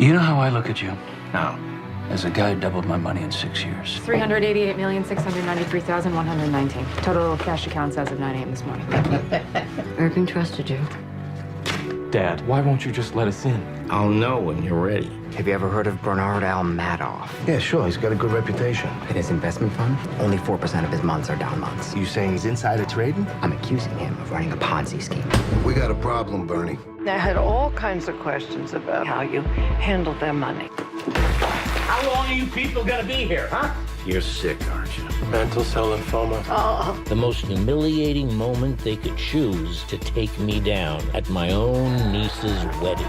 You know how I look at you? How? As a guy who doubled my money in 6 years. 388,693,119. Total cash accounts as of 9 a.m. this morning. Irving trusted you. Dad, why won't you just let us in? I'll know when you're ready. Have you ever heard of Bernard L. Madoff? Yeah, sure. He's got a good reputation. In his investment fund, only 4% of his months are down months. You saying he's insider trading? I'm accusing him of running a Ponzi scheme. We got a problem, Bernie. I had all kinds of questions about how you handled their money. How long are you people gonna be here, huh? You're sick, aren't you? Mantle cell lymphoma. The most humiliating moment they could choose to take me down at my own niece's wedding.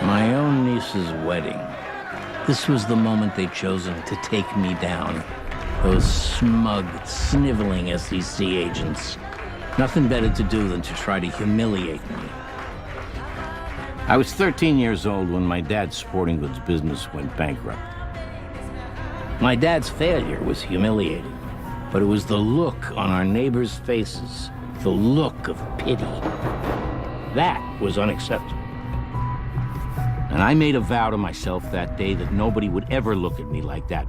My own niece's wedding. This was the moment they'd chosen to take me down. Those smug, sniveling SEC agents. Nothing better to do than to try to humiliate me. I was 13 years old when my dad's sporting goods business went bankrupt. My dad's failure was humiliating, but it was the look on our neighbors' faces, the look of pity. That was unacceptable. And I made a vow to myself that day that nobody would ever look at me like that.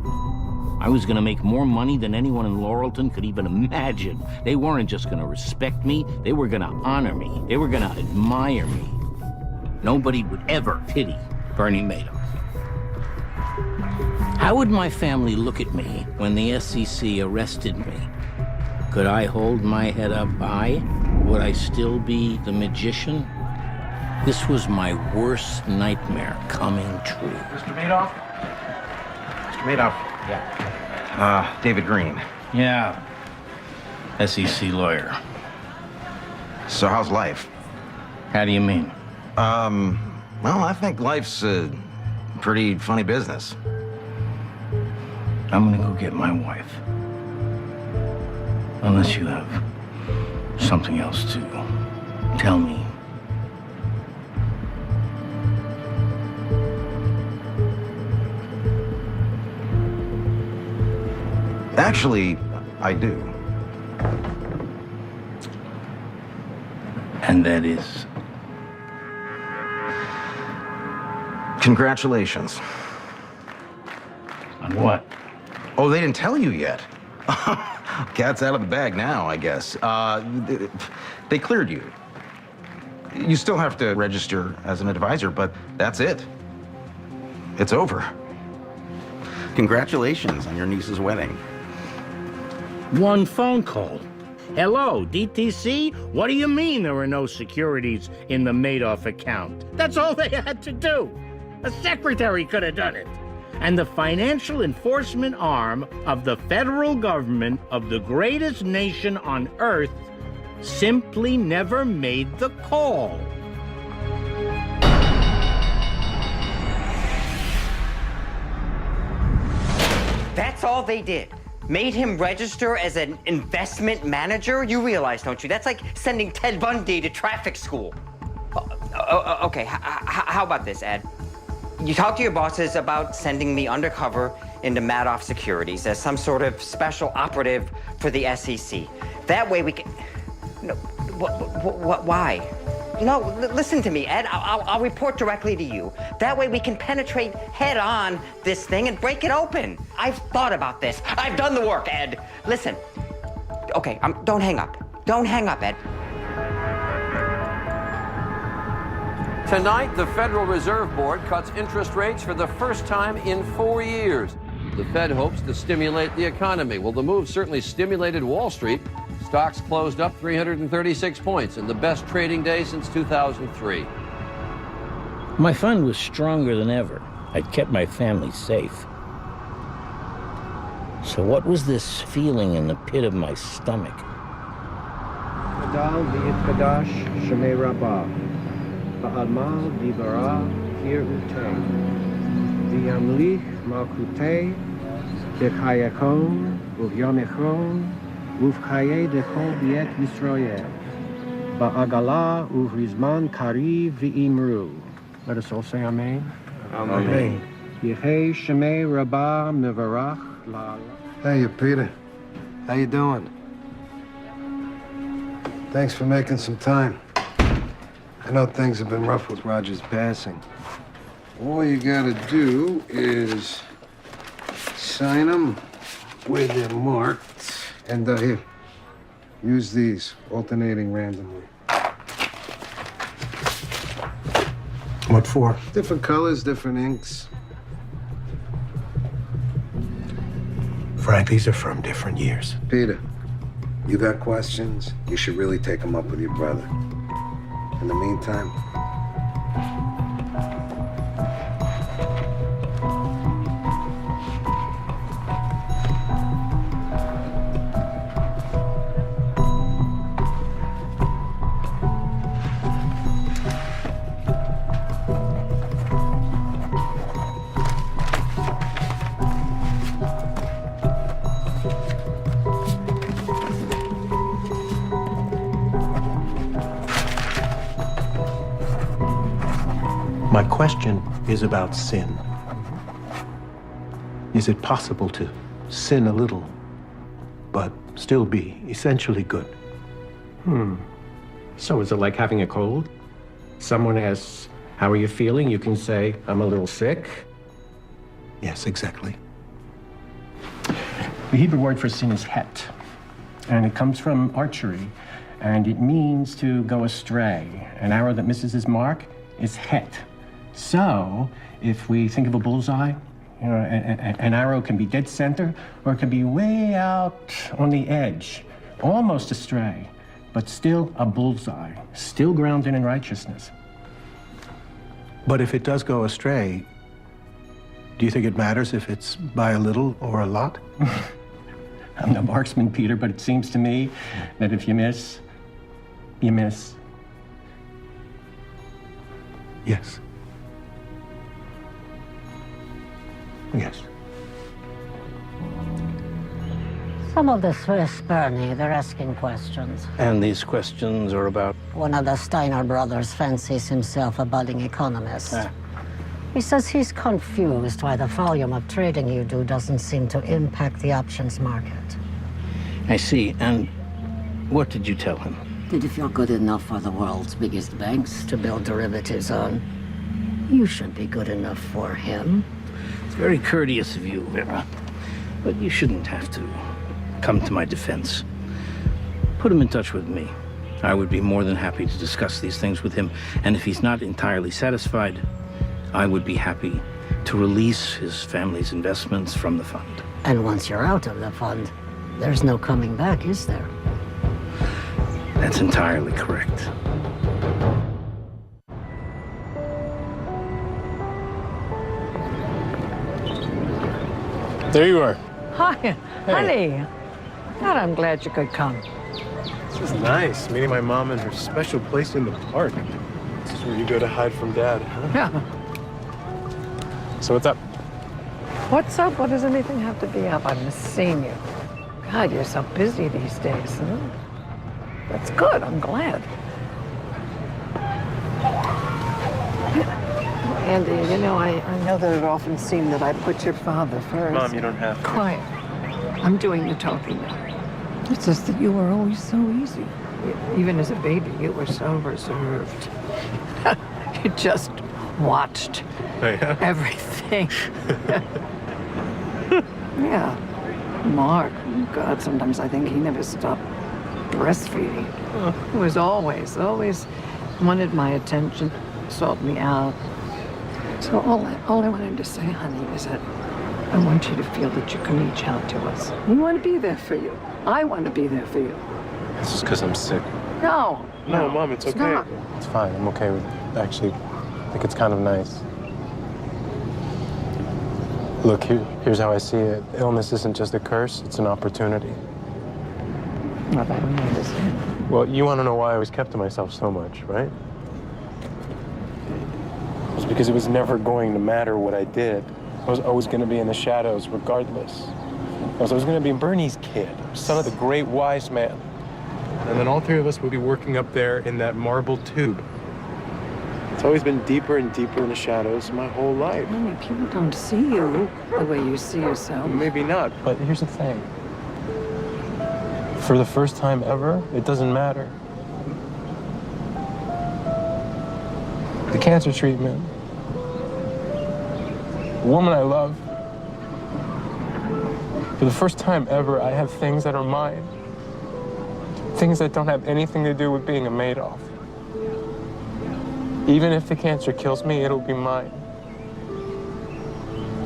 I was gonna make more money than anyone in Laurelton could even imagine. They weren't just gonna respect me, they were gonna honor me. They were gonna admire me. Nobody would ever pity Bernie Madoff. How would my family look at me when the SEC arrested me? Could I hold my head up high? Would I still be the magician? This was my worst nightmare coming true. Mr. Madoff? Mr. Madoff? Yeah. David Green. Yeah. SEC lawyer. So how's life? How do you mean? Well, I think life's a pretty funny business. I'm gonna go get my wife. Unless you have something else to tell me. Actually, I do. And that is? Congratulations. On what? Oh, they didn't tell you yet. Cat's out of the bag now, I guess. They cleared you. You still have to register as an advisor, but that's it. It's over. Congratulations on your niece's wedding. One phone call. Hello, DTC? What do you mean there were no securities in the Madoff account? That's all they had to do. A secretary could have done it. And the financial enforcement arm of the federal government of the greatest nation on earth simply never made the call. That's all they did. Made him register as an investment manager? You realize, don't you? That's like sending Ted Bundy to traffic school. Okay, how about this, Ed? You talk to your bosses about sending me undercover into Madoff Securities as some sort of special operative for the SEC. That way we can... No, why? No, listen to me, Ed. I'll report directly to you. That way we can penetrate head-on this thing and break it open. I've thought about this. I've done the work, Ed. Listen. Okay, don't hang up. Don't hang up, Ed. Tonight, the Federal Reserve Board cuts interest rates for the first time in 4 years. The Fed hopes to stimulate the economy. Well, the move certainly stimulated Wall Street. Stocks closed up 336 points in the best trading day since 2003. My fund was stronger than ever. I'd kept my family safe. So what was this feeling in the pit of my stomach? Kadal v'yitkadash shemei rabbah, ba'almal v'bara kir utei, v'yamlich malkutei, v'chayakon, v'yomechon, v'chaye dechol b'yet Yisroel, ba'agala uv'rizman kari v'imru. Let us all say Amen. Amen. Yehei shemei rabbah mevarach la. Hey, Peter. How you doing? Thanks for making some time. I know things have been rough with Roger's passing. All you gotta do is sign them where they're marked. And here, use these, alternating randomly. What for? Different colors, different inks. Frank, these are from different years. Peter, you got questions? You should really take them up with your brother. In the meantime, My question is about sin. Is it possible to sin a little, but still be essentially good? So is it like having a cold? Someone asks, how are you feeling? You can say, I'm a little sick. Yes, exactly. The Hebrew word for sin is het, and it comes from archery, and it means to go astray. An arrow that misses its mark is het. So, if we think of a bullseye, you know, an arrow can be dead center, or it can be way out on the edge, almost astray, but still a bullseye, still grounded in righteousness. But if it does go astray, do you think it matters if it's by a little or a lot? I'm no marksman, Peter, but it seems to me that if you miss, you miss. Yes. Yes. Some of the Swiss, Bernie, they're asking questions. And these questions are about? One of the Steiner brothers fancies himself a budding economist. He says he's confused why the volume of trading you do doesn't seem to impact the options market. I see. And what did you tell him? That if you're good enough for the world's biggest banks to build derivatives on, you should be good enough for him. It's very courteous of you, Vera, but you shouldn't have to come to my defense. Put him in touch with me. I would be more than happy to discuss these things with him, and if he's not entirely satisfied, I would be happy to release his family's investments from the fund. And once you're out of the fund, there's no coming back, is there? That's entirely correct. There you are. Hi, honey. God, I'm glad you could come. This is nice, meeting my mom in her special place in the park. This is where you go to hide from Dad, huh? Yeah. So what's up? What's up? What does anything have to be up? I miss seeing you. God, you're so busy these days, huh? That's good. I'm glad. Andy, you know, I know that it often seemed that I put your father first. Mom, you don't have to. Quiet. I'm doing the talking now. It's just that you were always so easy. Even as a baby, you were so reserved. You just watched everything. Yeah. Mark, God, sometimes I think he never stopped breastfeeding. He was always wanted my attention, sought me out. So all I wanted to say, honey, is that I want you to feel that you can reach out to us. We want to be there for you. I want to be there for you. This is because I'm sick. No, Mom, it's okay. not. It's fine. I'm okay with it. Actually, I think it's kind of nice. Look, here's how I see it. Illness isn't just a curse, it's an opportunity. Not that I don't understand. Well, you want to know why I always kept to myself so much, right? It was because it was never going to matter what I did. I was always going to be in the shadows regardless. I was always going to be Bernie's kid, son of the great wise man. And then all three of us would be working up there in that marble tube. It's always been deeper and deeper in the shadows my whole life. I mean, people don't see you the way you see yourself. Maybe not, but here's the thing. For the first time ever, it doesn't matter. the cancer treatment, the woman I love. For the first time ever, I have things that are mine. Things that don't have anything to do with being a Madoff. Even if the cancer kills me, it'll be mine.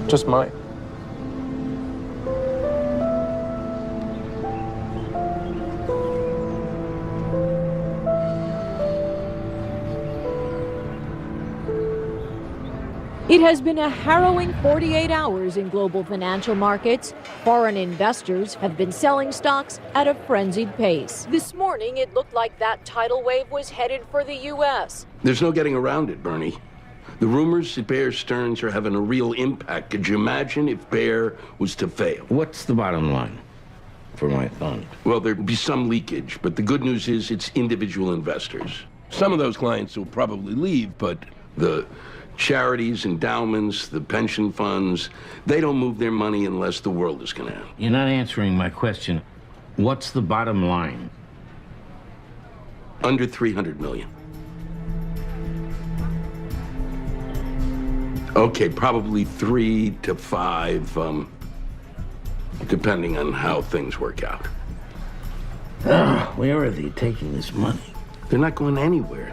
Just mine. It has been a harrowing 48 hours in global financial markets. Foreign investors have been selling stocks at a frenzied pace. This morning, it looked like that tidal wave was headed for the U.S. There's no getting around it, Bernie. The rumors that Bear Stearns are having a real impact. Could you imagine if Bear was to fail? What's the bottom line for my fund? Well, there'd be some leakage, but the good news is it's individual investors. Some of those clients will probably leave, but the charities, endowments, the pension funds, they don't move their money unless the world is going to end. You're not answering my question. What's the bottom line? Under 300 million. Okay, probably 3 to 5, depending on how things work out. Where are they taking this money? They're not going anywhere.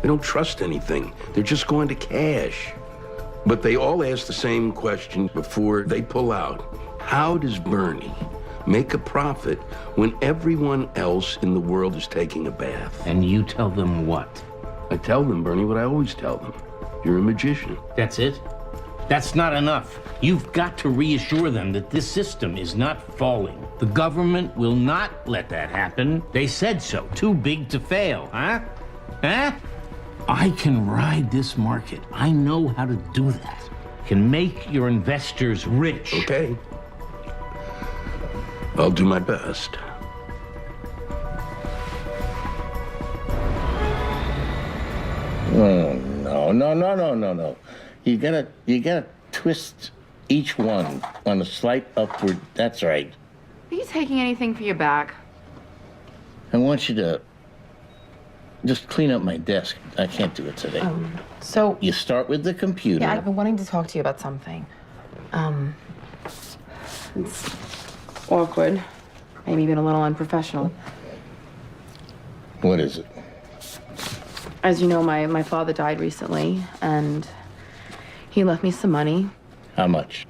They don't trust anything. They're just going to cash. But they all ask the same question before they pull out. How does Bernie make a profit when everyone else in the world is taking a bath? And you tell them what? I tell them, Bernie, what I always tell them. You're a magician. That's it? That's not enough. You've got to reassure them that this system is not falling. The government will not let that happen. They said so. Too big to fail, huh? Huh? I can ride this market. I know how to do that. Can make your investors rich. Okay. I'll do my best. No. You gotta twist each one on a slight upward. That's right. Are you taking anything for your back? I want you to just clean up my desk. I can't do it today. So... You start with the computer. Yeah, I've been wanting to talk to you about something. It's awkward. Maybe even a little unprofessional. What is it? As you know, my father died recently, and he left me some money. How much?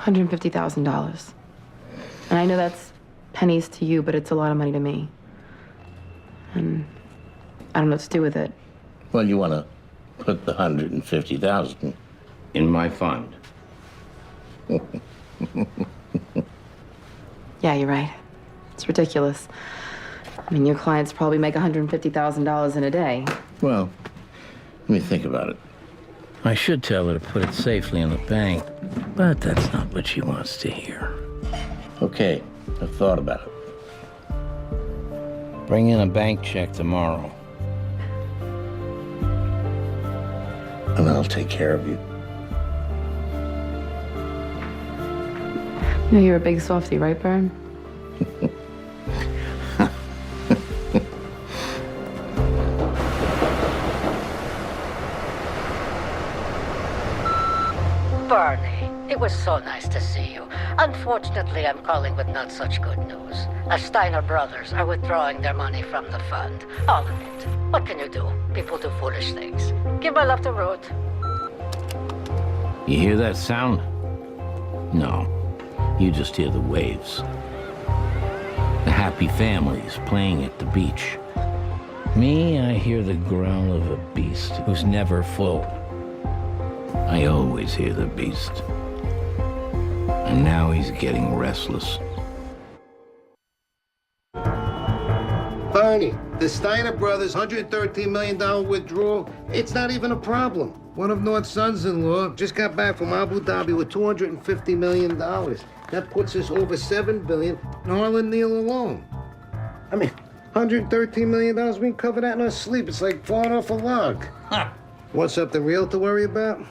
$150,000. And I know that's pennies to you, but it's a lot of money to me. And I don't know what to do with it. Well, you want to put the $150,000 in my fund. Yeah, you're right. It's ridiculous. I mean, your clients probably make $150,000 in a day. Well, let me think about it. I should tell her to put it safely in the bank, but that's not what she wants to hear. Okay, I've thought about it. Bring in a bank check tomorrow. And I'll take care of you. You know you're a big softy, right, Bern? Bernie, it was so nice to see you. Unfortunately, I'm calling with not such good news. The Steiner brothers are withdrawing their money from the fund. All of it. What can you do? People do foolish things. Give my love to Ruth. You hear that sound? No, you just hear the waves. The happy families playing at the beach. Me, I hear the growl of a beast who's never full. I always hear the beast. And now he's getting restless. Bernie, the Steiner brothers' $113 million withdrawal, it's not even a problem. One of North's sons-in-law just got back from Abu Dhabi with $250 million. That puts us over $7 billion in Harlan Neal alone. I mean, $113 million, we can cover that in our sleep. It's like falling off a log. Huh. Want something real to worry about?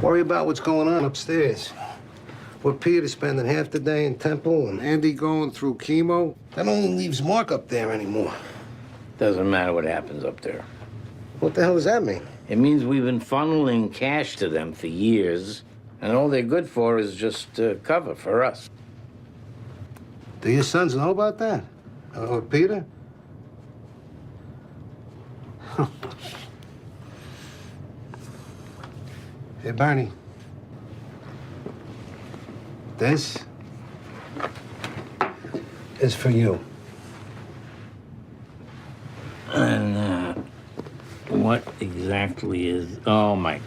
Worry about what's going on upstairs. With Peter spending half the day in Temple and Andy going through chemo, that only leaves Mark up there anymore. Doesn't matter what happens up there. What the hell does that mean? It means we've been funneling cash to them for years, and all they're good for is just cover for us. Do your sons know about that? Or Peter? Hey, Bernie. This is for you. And what exactly is... Oh, my...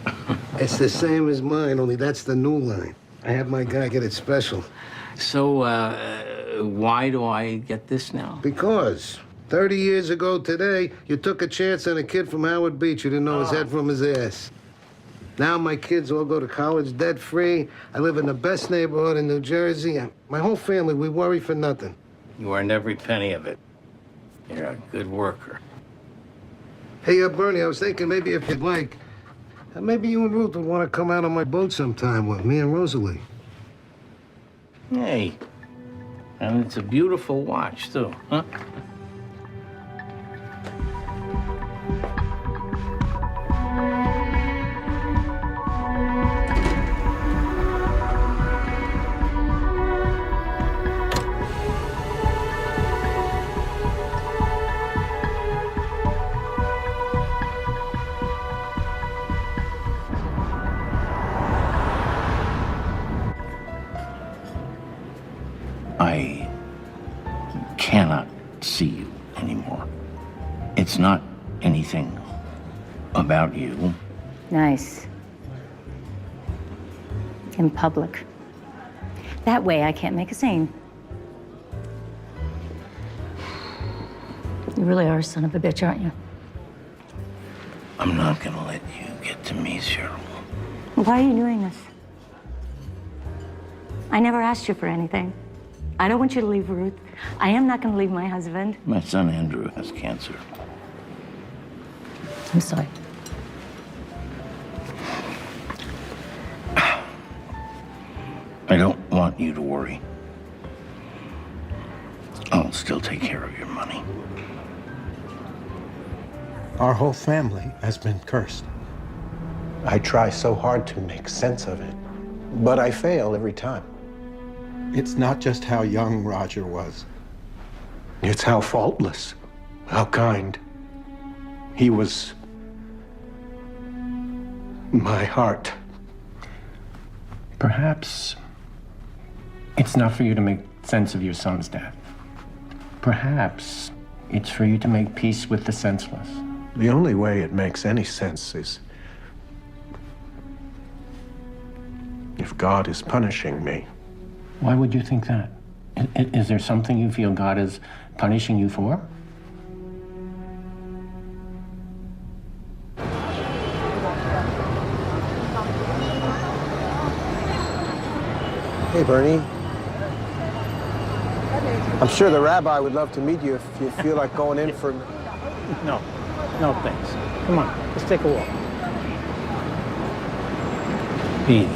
It's the same as mine, only that's the new line. I had my guy get it special. So, why do I get this now? Because 30 years ago today, you took a chance on a kid from Howard Beach. You didn't know his head from his ass. Now my kids all go to college debt-free. I live in the best neighborhood in New Jersey. My whole family, we worry for nothing. You earned every penny of it. You're a good worker. Hey, Bernie, I was thinking maybe if you'd like, maybe you and Ruth would want to come out on my boat sometime with me and Rosalie. Hey, and it's a beautiful watch, too, huh? I cannot see you anymore. It's not anything about you. Nice. In public. That way I can't make a scene. You really are a son of a bitch, aren't you? I'm not gonna let you get to me, Cheryl. Why are you doing this? I never asked you for anything. I don't want you to leave Ruth. I am not going to leave my husband. My son Andrew has cancer. I'm sorry. I don't want you to worry. I'll still take care of your money. Our whole family has been cursed. I try so hard to make sense of it, but I fail every time. It's not just how young Roger was. It's how faultless, how kind. He was my heart. Perhaps it's not for you to make sense of your son's death. Perhaps it's for you to make peace with the senseless. The only way it makes any sense is if God is punishing me. Why would you think that? Is there something you feel God is punishing you for? Hey, Bernie. I'm sure the rabbi would love to meet you if you feel like going in for... No, thanks. Come on, let's take a walk. Pete,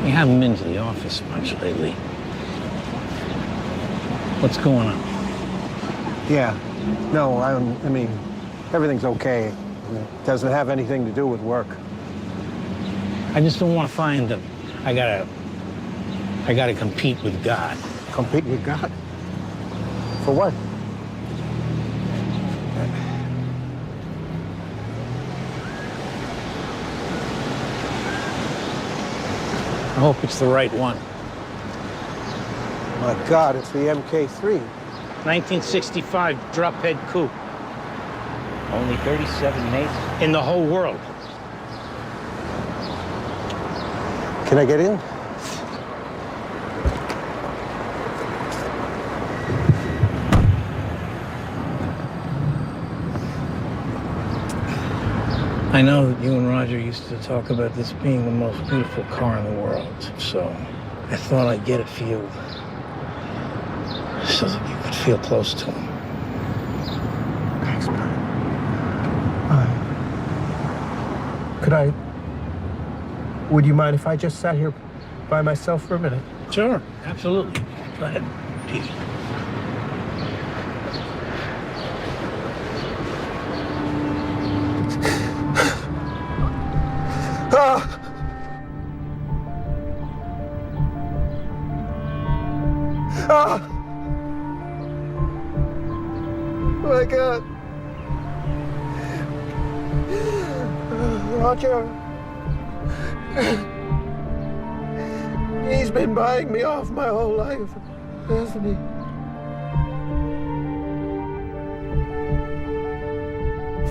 you haven't been to the office much lately. What's going on? Yeah. No, I mean, everything's okay. It doesn't have anything to do with work. I just don't want to find them. I gotta compete with God. Compete with God? For what? I hope it's the right one. My God, it's the MK3. 1965 drop-head coupe. Only 37 mates? In the whole world. Can I get in? I know that you and Roger used to talk about this being the most beautiful car in the world, so I thought I'd get it for you so that you could feel close to him. Thanks, Bernie. Would you mind if I just sat here by myself for a minute? Sure, absolutely. Go ahead, Pete. Ah! Ah! Oh my God. Roger. He's been buying me off my whole life, hasn't he?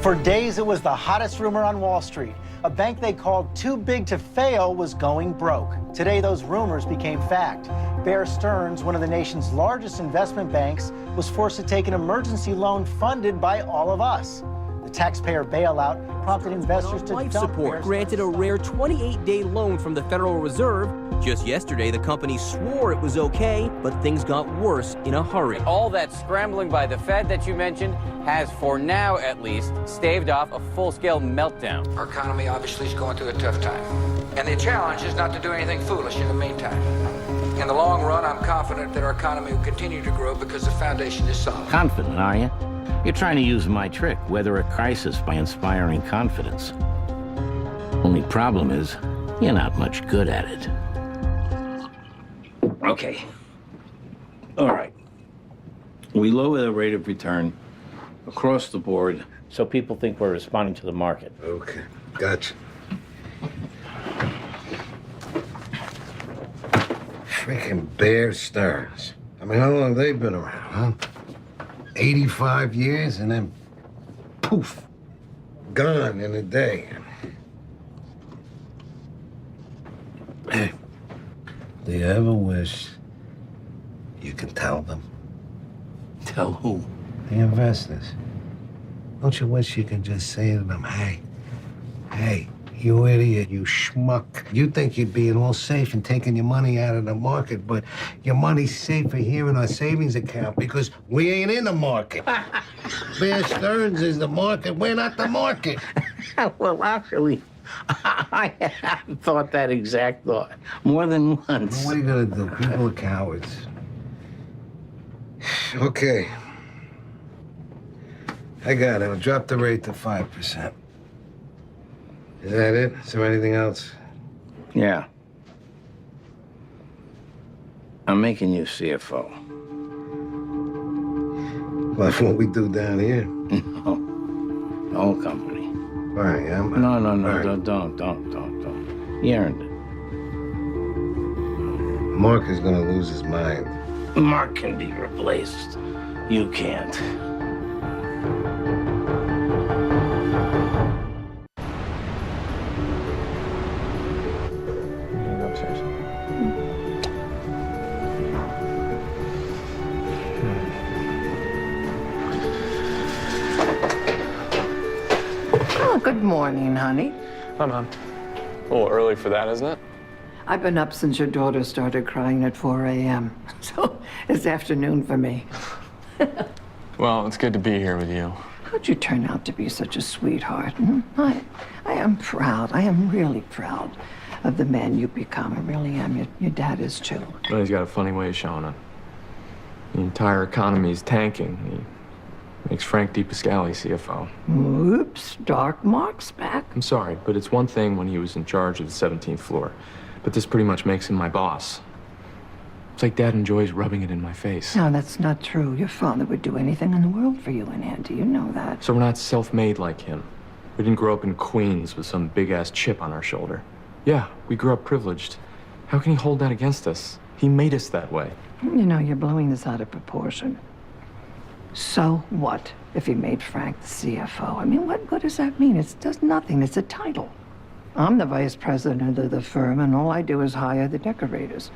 For days, it was the hottest rumor on Wall Street. A bank they called too big to fail was going broke. Today, those rumors became fact. Bear Stearns, one of the nation's largest investment banks, was forced to take an emergency loan funded by all of us. The taxpayer bailout prompted investors to life dump support Bear granted a rare 28-day loan from the Federal Reserve. Just yesterday, the company swore it was okay, but things got worse in a hurry. All that scrambling by the Fed that you mentioned has, for now at least, staved off a full-scale meltdown. Our economy obviously is going through a tough time. And the challenge is not to do anything foolish in the meantime. In the long run, I'm confident that our economy will continue to grow because the foundation is solid. Confident, are you? You're trying to use my trick, weather a crisis by inspiring confidence. Only problem is, you're not much good at it. Okay. All right. We lower the rate of return across the board so people think we're responding to the market. Okay, gotcha. Freaking Bear Stearns. I mean, how long have they been around, huh? 85 years, and then poof, gone in a day. Hey, do you ever wish you could tell them? Tell who? The investors. Don't you wish you could just say to them, hey, you idiot, you schmuck. You think you're being all safe and taking your money out of the market, but your money's safer here in our savings account because we ain't in the market. Bear Stearns is the market. We're not the market. Well, actually, I have thought that exact thought more than once. Well, what are you gonna do? People are cowards. Okay. I got it. I'll drop the rate to 5%. Is that it? Is there anything else? Yeah. I'm making you CFO. Like what we do down here? No. The whole company. All right, yeah. No, right. Don't. You earned it. Mark is gonna lose his mind. Mark can be replaced. You can't. Good morning, honey. Hi, Mom. A little early for that, isn't it? I've been up since your daughter started crying at 4 a.m., so it's afternoon for me. Well, it's good to be here with you. How'd you turn out to be such a sweetheart? I am proud. I am really proud of the man you've become. I really am. Your dad is too. Well, he's got a funny way of showing it. The entire economy is tanking. He makes Frank DePascali CFO. Oops, Dark Mark's back. I'm sorry, but it's one thing when he was in charge of the 17th floor. But this pretty much makes him my boss. It's like Dad enjoys rubbing it in my face. No, that's not true. Your father would do anything in the world for you and Andy. You know that. So we're not self-made like him. We didn't grow up in Queens with some big-ass chip on our shoulder. Yeah, we grew up privileged. How can he hold that against us? He made us that way. You know, you're blowing this out of proportion. So what if he made Frank the CFO? I mean, what good does that mean? It does nothing. It's a title. I'm the vice president of the firm, and all I do is hire the decorators.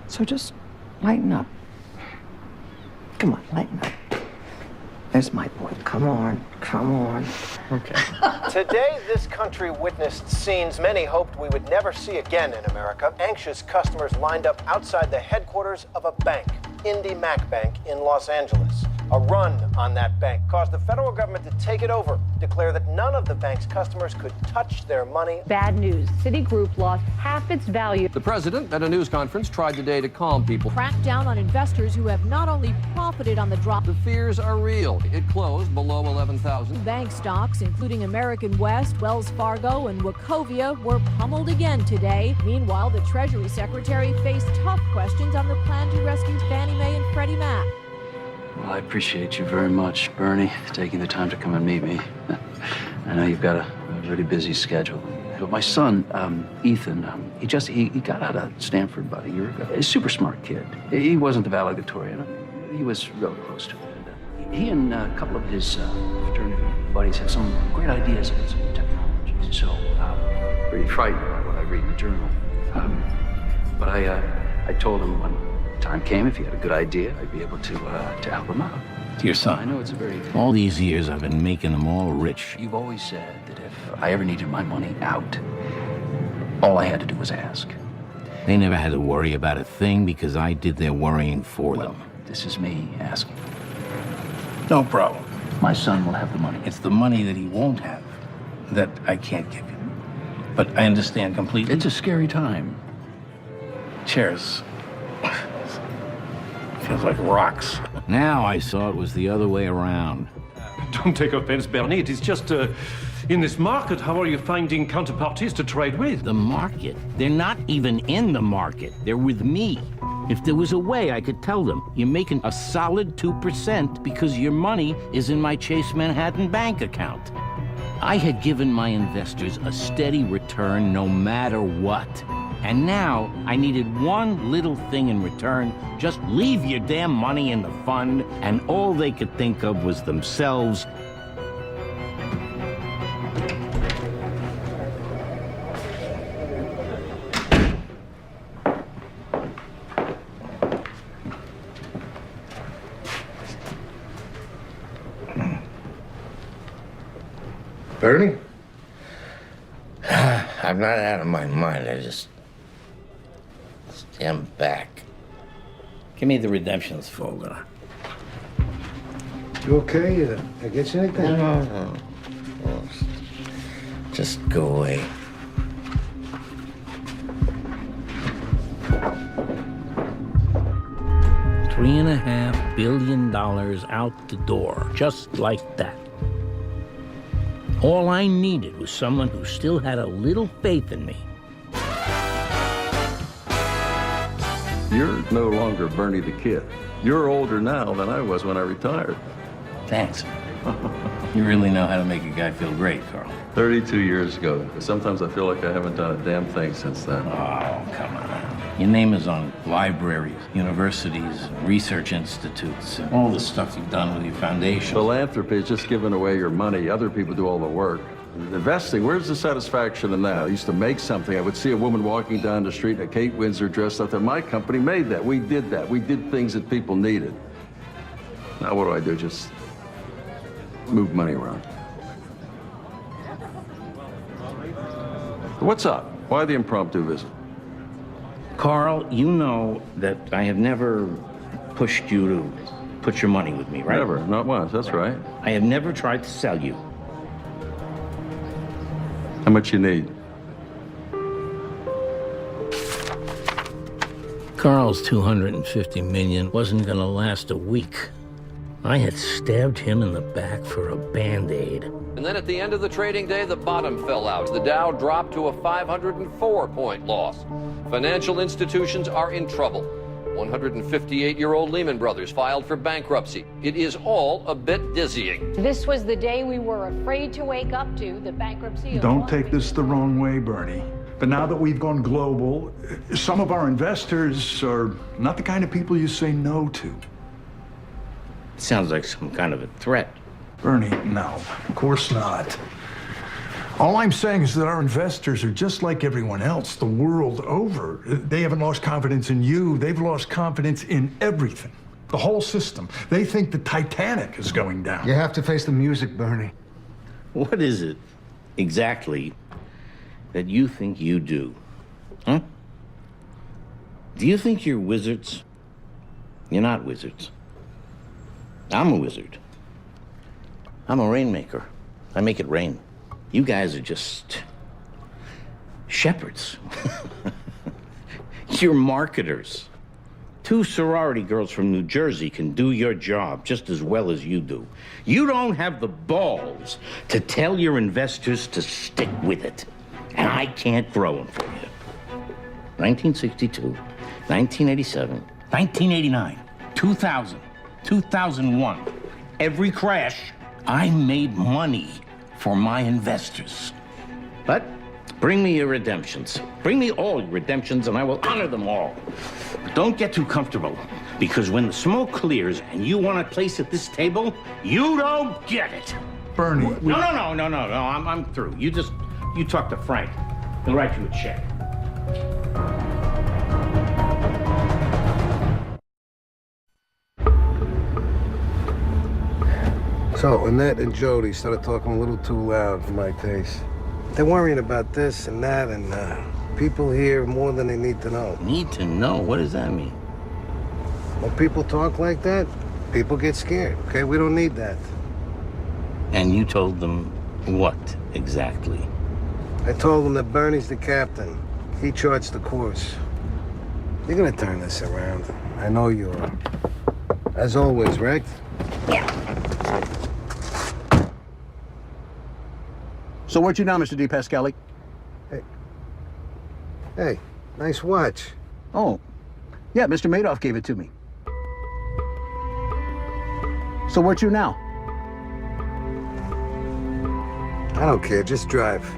So just lighten up. Come on, lighten up. There's my boy. Come on. Okay. Today, this country witnessed scenes many hoped we would never see again in America. Anxious customers lined up outside the headquarters of a bank, Indy Mac Bank in Los Angeles. A run on that bank caused the federal government to take it over, declare that none of the bank's customers could touch their money. Bad news. Citigroup lost half its value. The president, at a news conference, tried today to calm people. Crack down on investors who have not only profited on the drop. The fears are real. It closed below 11,000. Bank stocks, including American West, Wells Fargo, and Wachovia, were pummeled again today. Meanwhile, the Treasury Secretary faced tough questions on the plan to rescue Fannie Mae and Freddie Mac. Well, I appreciate you very much, Bernie, taking the time to come and meet me. I know you've got a really busy schedule. But my son, Ethan, he got out of Stanford about a year ago. He's a super smart kid. He wasn't the valedictorian. He was really close to it. He and a couple of his fraternity buddies have some great ideas about some technologies. So I'm pretty frightened by what I read in the journal. But I told him when time came, if he had a good idea, I'd be able to help him out. To your son. I know it's a very... All these years I've been making them all rich. You've always said that if I ever needed my money out, all I had to do was ask. They never had to worry about a thing because I did their worrying for them. This is me asking. No problem. My son will have the money. It's the money that he won't have that I can't give you. But I understand completely. It's a scary time. Chairs. Feels like rocks. Now I saw it was the other way around. Don't take offense, Bernie. It is just, in this market, how are you finding counterparties to trade with? The market? They're not even in the market. They're with me. If there was a way I could tell them, you're making a solid 2% because your money is in my Chase Manhattan bank account. I had given my investors a steady return no matter what. And now I needed one little thing in return. Just leave your damn money in the fund. And all they could think of was themselves. Bernie? I'm not out of my mind. I just am back. Give me the redemptions folder. You okay? I get you anything? No. Just go away. $3.5 billion out the door, just like that. All I needed was someone who still had a little faith in me. You're no longer Bernie the Kid. You're older now than I was when I retired. Thanks. You really know how to make a guy feel great, Carl. 32 years ago. Sometimes I feel like I haven't done a damn thing since then. Oh, come on. Your name is on libraries, universities, research institutes, and all the stuff you've done with your foundation. Philanthropy is just giving away your money. Other people do all the work. Investing, where's the satisfaction in that? I used to make something. I would see a woman walking down the street in a Kate Winslet dress. I thought, my company made that. We did that. We did things that people needed. Now what do? Just move money around. What's up? Why the impromptu visit? Carl, you know that I have never pushed you to put your money with me, right? Never, not once, that's right. I have never tried to sell you. How much you need? Carl's $250 million wasn't gonna last a week. I had stabbed him in the back for a Band-Aid. And then at the end of the trading day, the bottom fell out. The Dow dropped to a 504-point loss. Financial institutions are in trouble. 158-year-old Lehman Brothers filed for bankruptcy. It is all a bit dizzying. This was the day we were afraid to wake up to, the bankruptcy of... Don't take this the wrong way, Bernie. But now that we've gone global, some of our investors are not the kind of people you say no to. Sounds like some kind of a threat. Bernie, no, of course not. All I'm saying is that our investors are just like everyone else the world over. They haven't lost confidence in you. They've lost confidence in everything. The whole system. They think the Titanic is going down. You have to face the music, Bernie. What is it exactly that you think you do? Huh? Do you think you're wizards? You're not wizards. I'm a wizard. I'm a rainmaker. I make it rain. You guys are just shepherds. You're marketers. 2 sorority girls from New Jersey can do your job just as well as you do. You don't have the balls to tell your investors to stick with it. And I can't grow them for you. 1962, 1987, 1989, 2000, 2001. Every crash, I made money for my investors. But bring me your redemptions. Bring me all your redemptions and I will honor them all. But don't get too comfortable, because when the smoke clears and you want a place at this table, you don't get it. Bernie, No, I'm through. You talk to Frank. He'll write you a check. So, Annette and Jody started talking a little too loud for my taste. They're worrying about this and that, and people hear more than they need to know. Need to know? What does that mean? When people talk like that, people get scared, okay? We don't need that. And you told them what exactly? I told them that Bernie's the captain. He charts the course. You're gonna turn this around. I know you are. As always, right? Yeah. So where'd you now, Mr. D. Pascali? Hey, nice watch. Oh, yeah, Mr. Madoff gave it to me. So where'd you now? I don't care, just drive.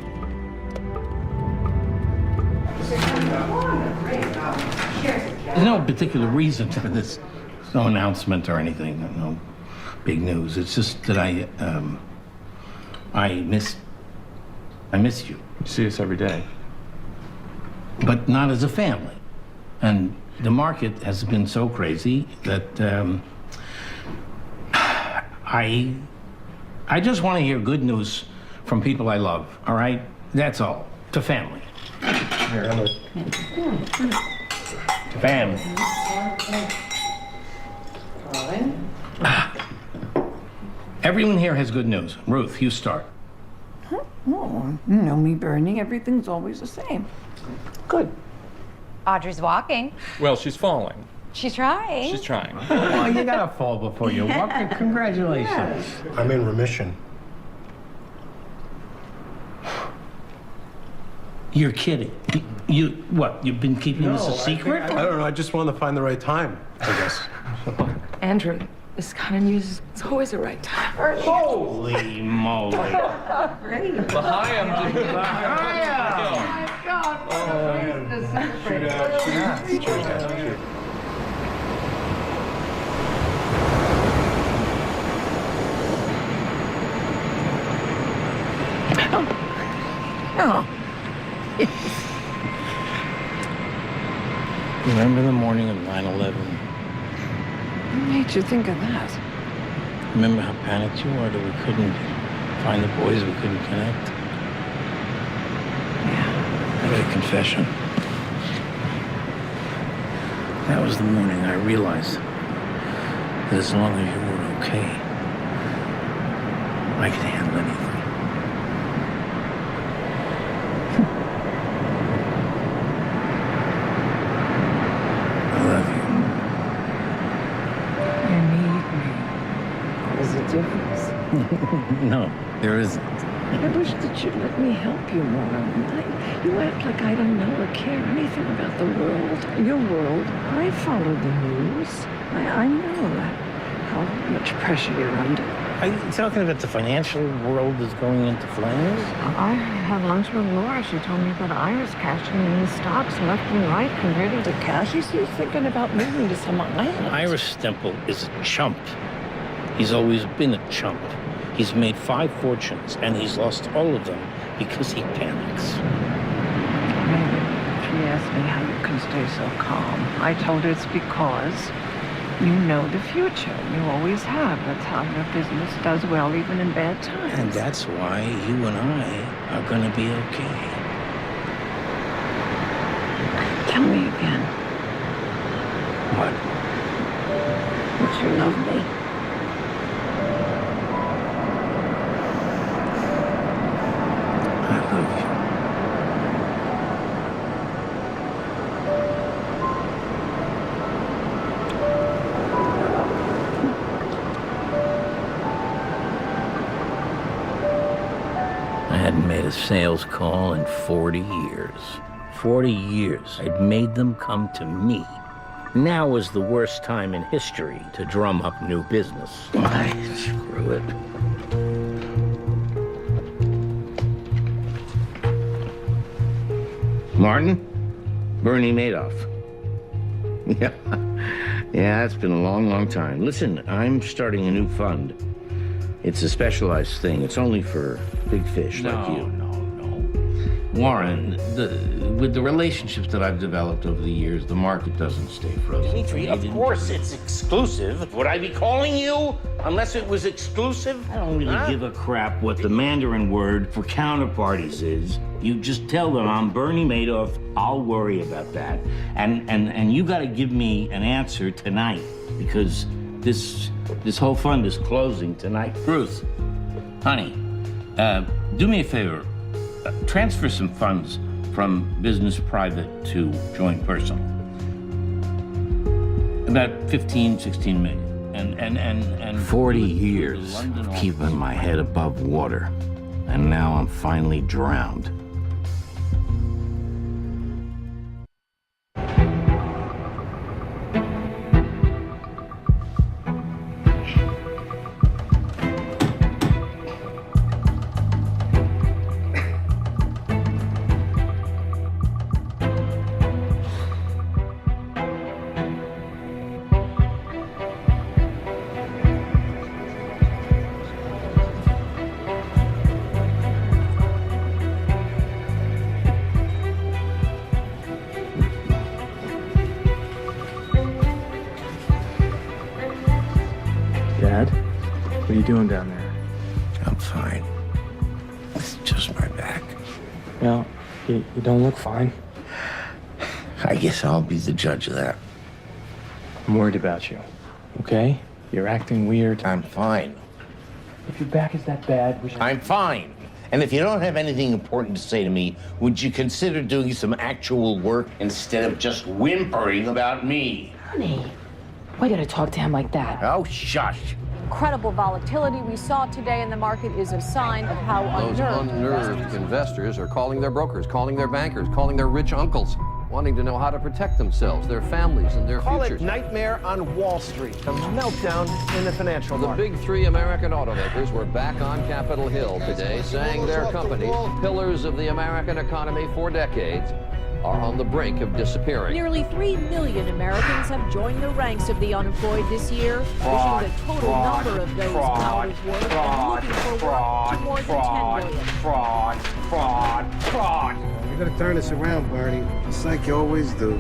There's no particular reason for this. There's no announcement or anything. No big news. It's just that I miss you. You see us every day. But not as a family. And the market has been so crazy that I just want to hear good news from people I love, all right? That's all. To family. To family. Everyone here has good news. Ruth, you start. Oh, you know me, Bernie. Everything's always the same. Good. Audrey's walking. Well, she's falling. She's trying. She's trying. Oh, you gotta fall before you walk. Congratulations. I'm in remission. You're kidding. You've been keeping this a secret? I don't know. I just wanted to find the right time, I guess. Andrew, this kind of news is always the right time. Holy moly. Great. L'chaim, dude. Oh. Remember the morning of 9/11? What made you think of that? Remember how panicked you were that we couldn't find the boys, we couldn't connect? Yeah. I got a confession. That was the morning I realized that as long as you were okay, I could handle anything. No, there isn't. I wish that you'd let me help you more. You act like I don't know or care anything about the world, your world. I follow the news. I know how much pressure you're under. Are you talking about the financial world is going into flames? I had lunch with Laura. She told me that Ira's cashing in stocks left and right, converting to cash. He's thinking about moving to some island. Ira Stemple is a chump. He's always been a chump. He's made 5 fortunes, and he's lost all of them because he panics. She asked me how you can stay so calm. I told her it's because you know the future. You always have. That's how your business does well, even in bad times. And that's why you and I are going to be okay. Tell me again. What? That you love me. hadn't made a sales call in 40 years. 40 years. I'd made them come to me. Now was the worst time in history to drum up new business. Screw it. Martin? Bernie Madoff. Yeah, it's been a long, long time. Listen, I'm starting a new fund. It's a specialized thing. It's only for big fish like you. No. Warren, with the relationships that I've developed over the years, the market doesn't stay frozen. Dimitri, of course it's exclusive. Would I be calling you unless it was exclusive? I don't really give a crap what the Mandarin word for counterparties is. You just tell them I'm Bernie Madoff. I'll worry about that. And you got to give me an answer tonight because this whole fund is closing tonight. Ruth, honey, do me a favor. Transfer some funds from business private to joint personal. About 15, 16 million. And 40 years of keeping my head above water. And now I'm finally drowned. Dad, what are you doing down there? I'm fine. It's just my back. Well, you don't look fine. I guess I'll be the judge of that. I'm worried about you, okay? You're acting weird. I'm fine. If your back is that bad, we should... I'm fine. And if you don't have anything important to say to me, would you consider doing some actual work instead of just whimpering about me? Honey, why did I talk to him like that? Oh, shush. Incredible volatility we saw today in the market is a sign of how Those unnerved investors are calling their brokers, calling their bankers, calling their rich uncles, wanting to know how to protect themselves, their families, and their Call futures. it Nightmare on Wall Street, the meltdown in the financial The market. big three American automakers were back on Capitol Hill today, saying their companies, pillars of the American economy for decades, are on the brink of disappearing. Nearly 3 million Americans have joined the ranks of the unemployed this year, Fraud, pushing the total fraud, number of those fraud, out of work fraud, and looking for fraud, work to more than fraud, 10 million. fraud. You're gonna turn this around, Bernie, just like you always do.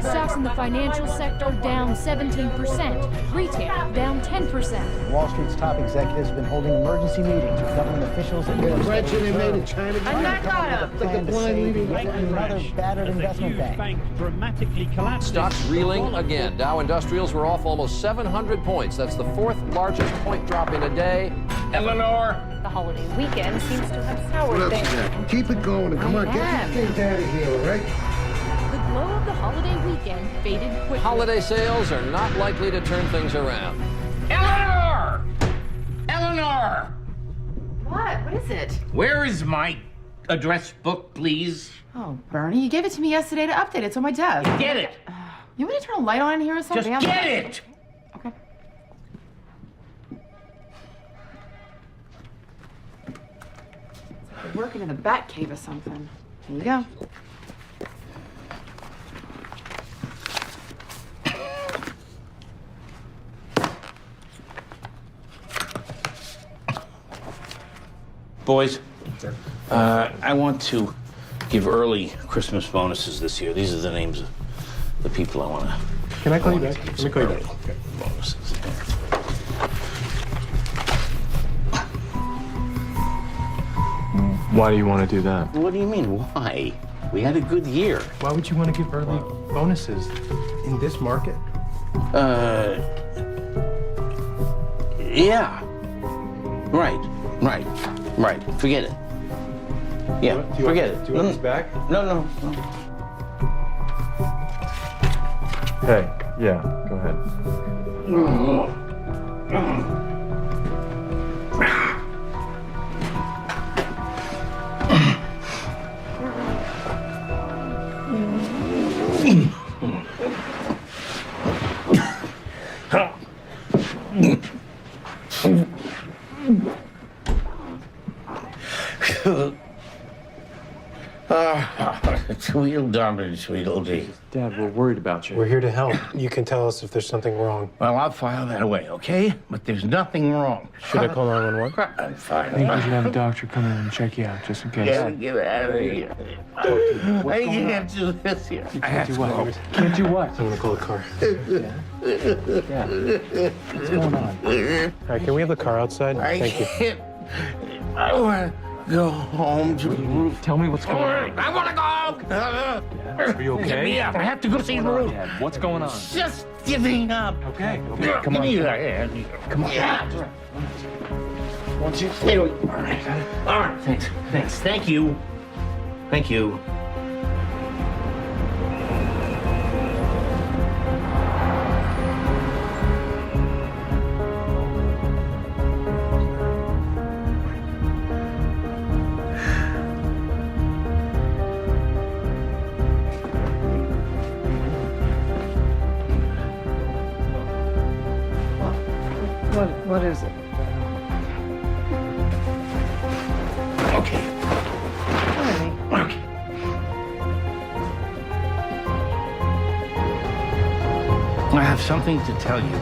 Stocks in the financial sector down 17%. Retail down 10%. Wall Street's top executives have been holding emergency meetings with government officials and Imagine they made in China. I'm not gonna. plan to save another battered investment bank. Dramatically collapsed. Stocks reeling again. Dow Industrials were off almost 700 points. That's the fourth largest point drop in a day. Eleanor! The holiday weekend seems to have What soured else things. is that? Keep it going and come on, get these things out of here, all right? The glow of the holiday weekend faded quickly. Holiday sales are not likely to turn things around. Eleanor! Eleanor! What? What is it? Where is my address book, please? Oh, Bernie, you gave it to me yesterday to update. It's on my desk. Get it! You want me to turn a light on in here or something? Just get it! Okay. It's like you're working in the bat cave or something. Here you go. Boys, I want to give early Christmas bonuses this year. These are the names of the people I want to. Can I call you back? Let me call you back. Bonuses. Why do you want to do that? What do you mean, why? We had a good year. Why would you want to give early bonuses in this market? Yeah. Right. Forget it. Yeah, forget it. Do you want this back? No. Hey, yeah, go ahead. Tweedledum, Tweedledee. Dad, we're worried about you. We're here to help. You can tell us if there's something wrong. Well, I'll file that away, okay? But there's nothing wrong. Should I call 911? I'm fine. I think we should have a doctor come in and check you out, just in case. Yeah, get out of here. I can't do this here. You can't do what? Can't do what? I'm gonna call a car. Yeah. What's going on? All right, can we have the car outside? Thank you. Can't. I want to go home to Ruth. Tell me what's going on. I want to go home. Are you okay? Get me up. I have to go see Ruth. Dad, what's going on? Just giving up. Okay. Come Come on. on. Give me your hand. Come on. Yeah. Once you stay with me. All right. All right. Thanks. Thanks. Thank you. Thank you. What is it? Okay. Okay. I have something to tell you.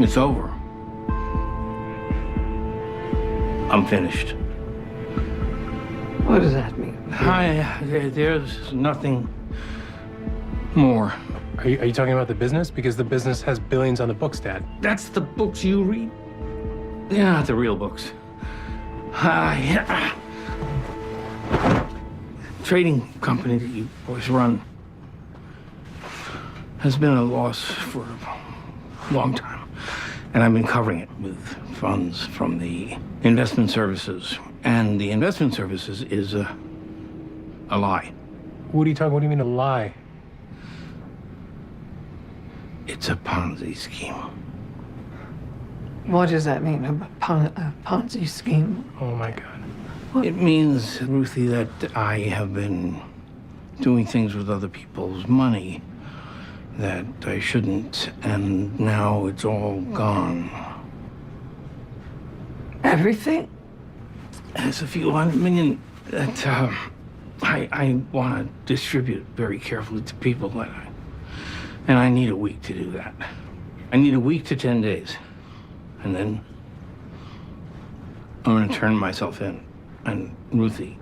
It's over. I'm finished. What does that mean? There's nothing more. Are you talking about the business? Because the business has billions on the books, Dad. That's the books you read. They're not the real books. Trading company that you boys run has been a loss for a long time. And I've been covering it with funds from the investment services. And the investment services is a lie. What do you mean a lie? It's a Ponzi scheme. What does that mean? A Ponzi scheme? Oh my God. It means, Ruthie, that I have been doing things with other people's money that I shouldn't, and now it's all gone. Everything? There's a few $100 million that I want to distribute very carefully to people, and I need a week to do that. I need a week to 10 days, and then I'm going to turn myself in, and Ruthie,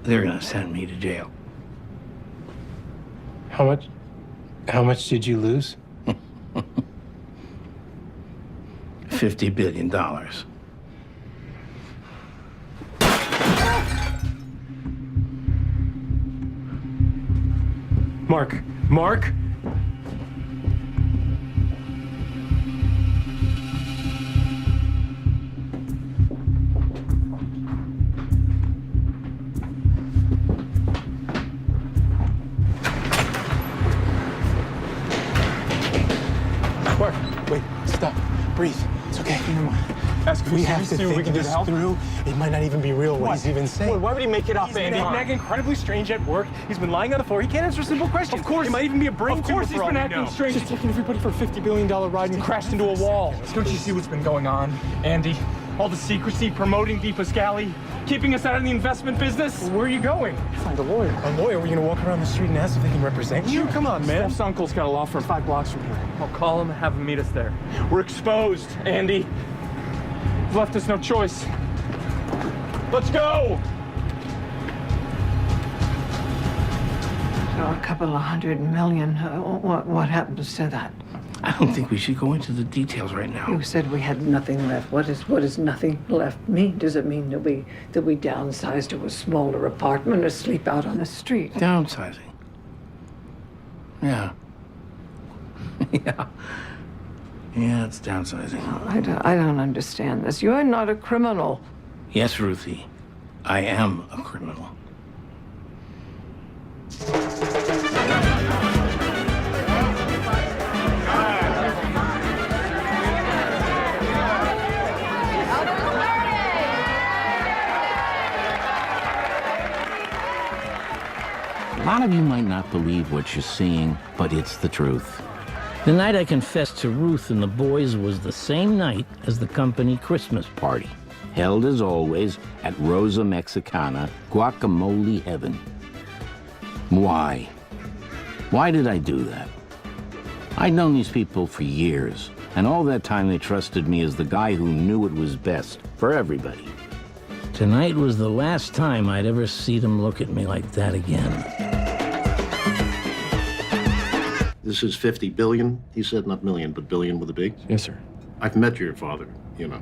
they're going to send me to jail. How much did you lose? $50 billion. Mark! Mark, wait, stop, breathe. It's okay. We have to think this through. It might not even be real what he's even saying. Why would he make it up, Andy? He's been acting incredibly strange at work. He's been lying on the floor. He can't answer simple questions. Of course. It might even be a brain tumor. Of course he's been acting strange. Just taking everybody for a $50 billion ride and crashed into a wall. Don't you see what's been going on, Andy? All the secrecy, promoting Di Pascali, keeping us out of the investment business. Where are you going? Find a lawyer. A lawyer? We're gonna walk around the street and ask if they can represent you? Come on, man. Steph's uncle's got a law firm 5 blocks from here. I'll call him, have him meet us there. We're exposed, Andy. You've left us no choice. Let's go! So a couple of $100 million. What happens to that? I don't think we should go into the details right now. You said we had nothing left. What does nothing left mean? Does it mean that we downsize to a smaller apartment or sleep out on the street? Downsizing. Yeah. Yeah, it's downsizing. I don't understand this. You're not a criminal. Yes, Ruthie. I am a criminal. lot of you might not believe what you're seeing, but it's the truth. The night I confessed to Ruth and the boys was the same night as the company Christmas party, held as always at Rosa Mexicana, Guacamole Heaven. Why? Why did I do that? I'd known these people for years, and all that time they trusted me as the guy who knew it was best for everybody. Tonight was the last time I'd ever see them look at me like that again. This is 50 billion, he said, not million, but billion with a big? Yes, sir. I've met your father, you know,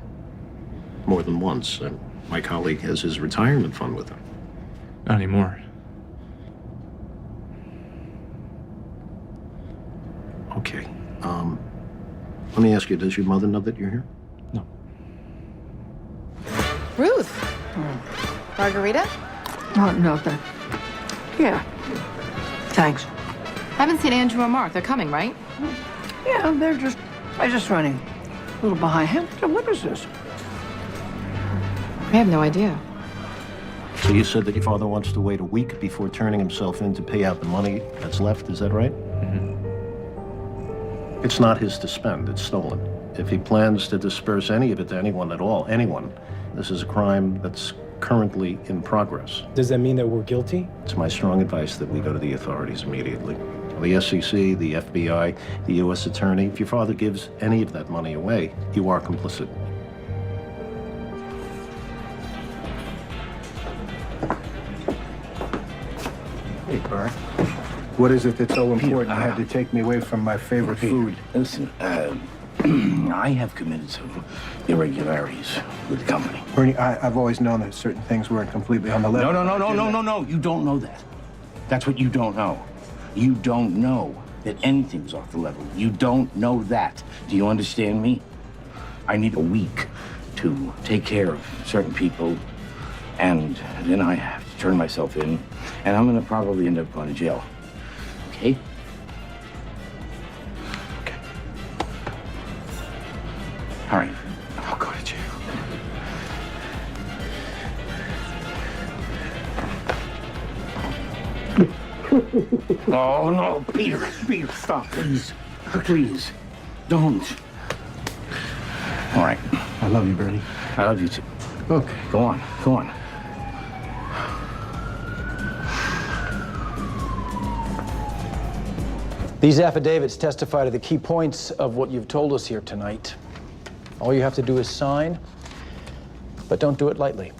more than once, and my colleague has his retirement fund with him. Not anymore. Okay, let me ask you, does your mother know that you're here? Ruth. Margarita? Oh, no, yeah. Thanks. Haven't seen Andrew or Mark. They're coming, right? Yeah, they're just running a little behind. Hey, what is this? I have no idea. So you said that your father wants to wait a week before turning himself in to pay out the money that's left, is that right? Mm-hmm. It's not his to spend, it's stolen. If he plans to disperse any of it to anyone at all, anyone, this is a crime that's currently in progress. Does that mean that we're guilty? It's my strong advice that we go to the authorities immediately. The SEC, the FBI, the U.S. Attorney. If your father gives any of that money away, you are complicit. Hey, Bert. What is it that's so important you had to take me away from my favorite food? Listen, I have committed some irregularities with the company. Bernie, I've always known that certain things weren't completely on the level. No. You don't know that. That's what you don't know. You don't know that anything's off the level. You don't know that. Do you understand me? I need a week to take care of certain people, and then I have to turn myself in, and I'm gonna probably end up going to jail. Okay? Okay. All right. I'll go to jail. Oh, no, Peter, stop, please. Please, don't. All right. I love you, Bernie. I love you too. Okay. Go on. These affidavits testify to the key points of what you've told us here tonight. All you have to do is sign, but don't do it lightly.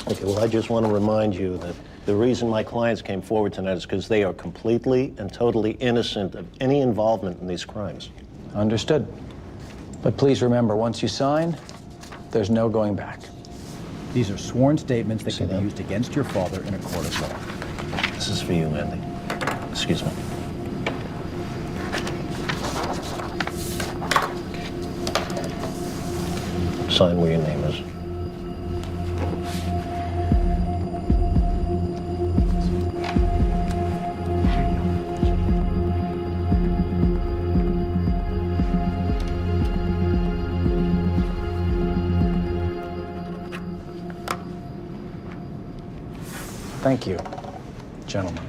Okay, well, I just want to remind you that the reason my clients came forward tonight is because they are completely and totally innocent of any involvement in these crimes. Understood. But please remember, once you sign, there's no going back. These are sworn statements that can be used against your father in a court of law. This is for you, Andy. Excuse me. Sign where your name is. Thank you, gentlemen.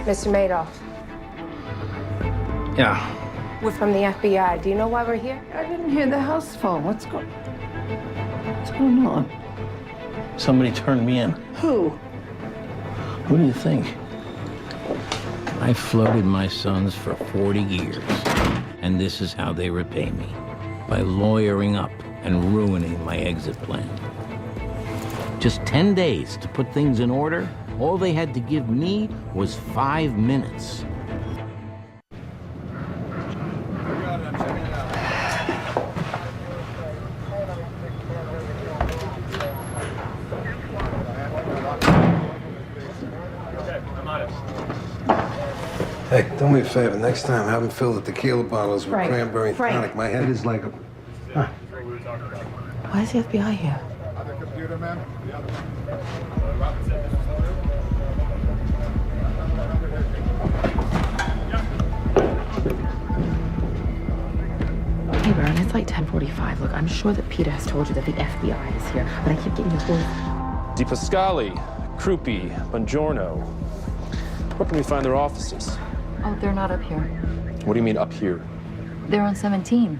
Mr. Madoff, Yeah. we're from the FBI. Do you know why we're here? I didn't hear the house phone. What's going on? Somebody turned me in. Who? What do you think? I floated my sons for 40 years, and this is how they repay me, by lawyering up and ruining my exit plan. Just 10 days to put things in order. All they had to give me was 5 minutes. Hey, do me a favor. Next time, have them fill the tequila bottles with Frank, cranberry Frank. tonic. My head is like a... Why is the FBI here? Hey, Vern, it's like 10:45. Look, I'm sure that Peter has told you that the FBI is here, but I keep getting the whole... Di Pascali, Krupi, Buongiorno. Where can we find their offices? Oh, they're not up here. What do you mean up here? They're on 17.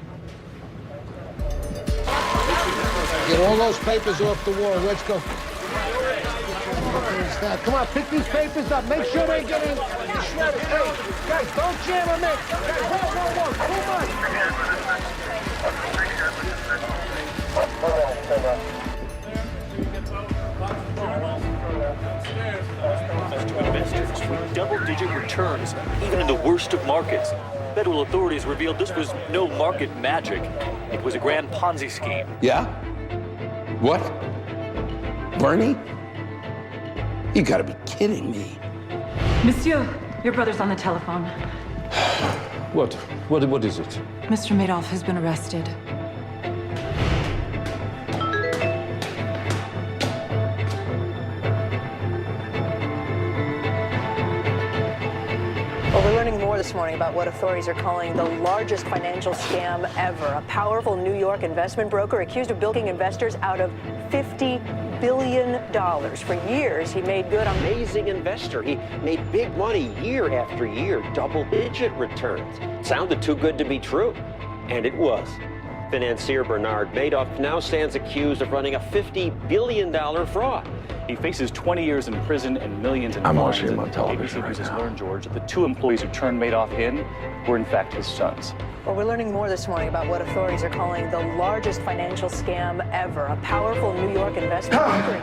Get all those papers off the wall. Let's go. Come on, pick these papers up. Make sure they get in. Shredded. Hey, guys, don't jam them in. Guys, whoa. Come Investors with double-digit returns, even in the worst of markets. Federal authorities revealed this was no market magic. It was a grand Ponzi scheme. Yeah? What? Bernie? You gotta be kidding me. Monsieur, your brother's on the telephone. What is it? Mr. Madoff has been arrested. Well, we're learning more this morning about what authorities are calling the largest financial scam ever. A powerful New York investment broker accused of bilking investors out of $50 billion. For years, he made good on... Amazing investor. He made big money year after year, double-digit returns. Sounded too good to be true. And it was. Financier Bernard Madoff now stands accused of running a $50 billion fraud. He faces 20 years in prison and millions in fines. I'm watching him on television ABC News has right now. learned, George, that the two employees who turned Madoff in were in fact his sons. Well, we're learning more this morning about what authorities are calling the largest financial scam ever. A powerful New York investment broker.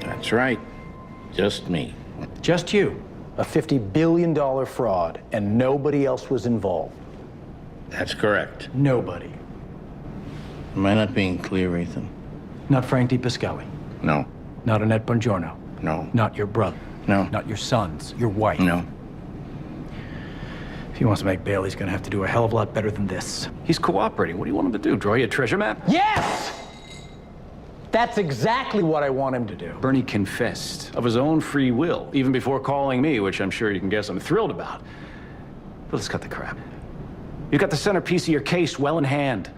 That's right. Just me. Just you. A $50 billion fraud, and nobody else was involved. That's correct. Nobody. Am I not being clear, Ethan? Not Frank Di Pascali. No. Not Annette Buongiorno. No. Not your brother. No. Not your sons. Your wife. No. If he wants to make bail, he's gonna have to do a hell of a lot better than this. He's cooperating. What do you want him to do? Draw you a treasure map? Yes! That's exactly what I want him to do. Bernie confessed of his own free will, even before calling me, which I'm sure you can guess I'm thrilled about. But let's cut the crap. You've got the centerpiece of your case well in hand.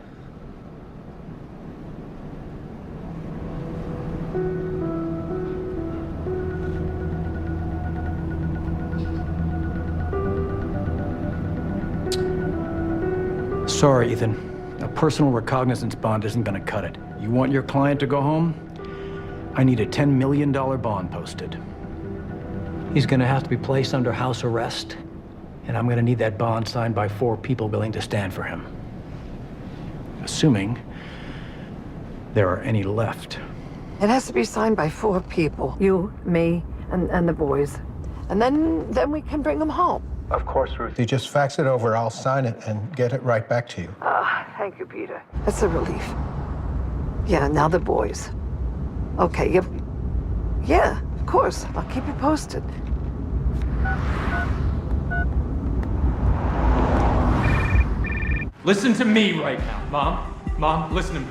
Sorry, Ethan. A personal recognizance bond isn't gonna cut it. You want your client to go home? I need a $10 million bond posted. He's gonna have to be placed under house arrest, and I'm gonna need that bond signed by 4 people willing to stand for him. Assuming there are any left. It has to be signed by 4 people. You, me, and the boys. And then we can bring them home. Of course, Ruth. You just fax it over, I'll sign it and get it right back to you. Thank you, Peter. That's a relief. Yeah, now the boys. Okay, yeah, of course. I'll keep you posted. Listen to me right now, Mom, listen to me.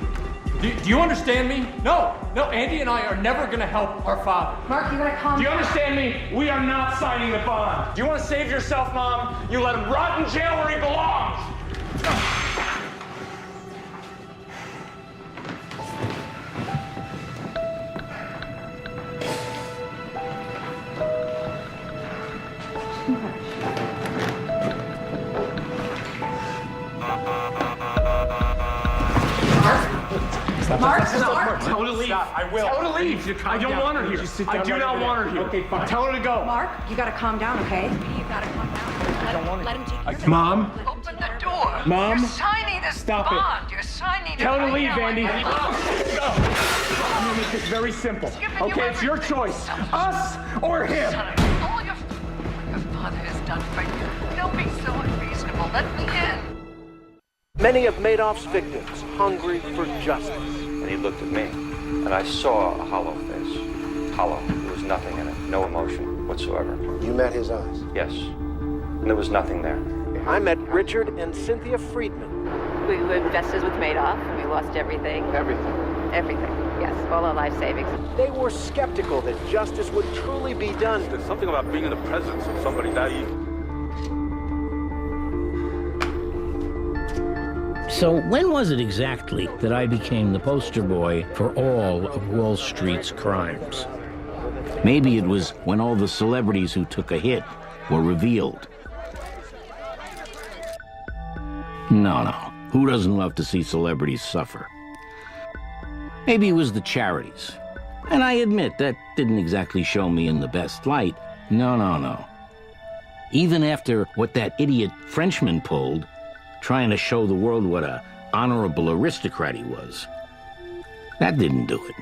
Do you understand me? No, Andy and I are never gonna help our father. Mark, you gotta calm Do you down. understand me? We are not signing the bond. Do you want to save yourself, Mom? You let him rot in jail where he belongs. Mark, Tell her to leave. I will. Tell her to leave. I don't want her here. I do not want her here. Okay, fine. Tell her to go. Mark, you gotta calm down, okay? You gotta calm down. Let him take care of it. Mom. Open the door. Mom. You're signing this Stop it. bond. You're signing it. Tell her to right leave, now. Andy. Go. I'm gonna make this very simple. Okay, it's your choice. Us or him. All your father has done for you. Don't be so unreasonable. Let me in. Many of Madoff's victims hungry for justice. And he looked at me, and I saw a hollow face. Hollow. There was nothing in it. No emotion whatsoever. You met his eyes? Yes. And there was nothing there. I met Richard and Cynthia Friedman. We were investors with Madoff, and we lost everything. Everything. Everything. Yes, all our life savings. They were skeptical that justice would truly be done. There's something about being in the presence of somebody that evil. So when was it exactly that I became the poster boy for all of Wall Street's crimes? Maybe it was when all the celebrities who took a hit were revealed. No. Who doesn't love to see celebrities suffer? Maybe it was the charities. And I admit that didn't exactly show me in the best light. No. Even after what that idiot Frenchman pulled, trying to show the world what a honorable aristocrat he was, that didn't do it.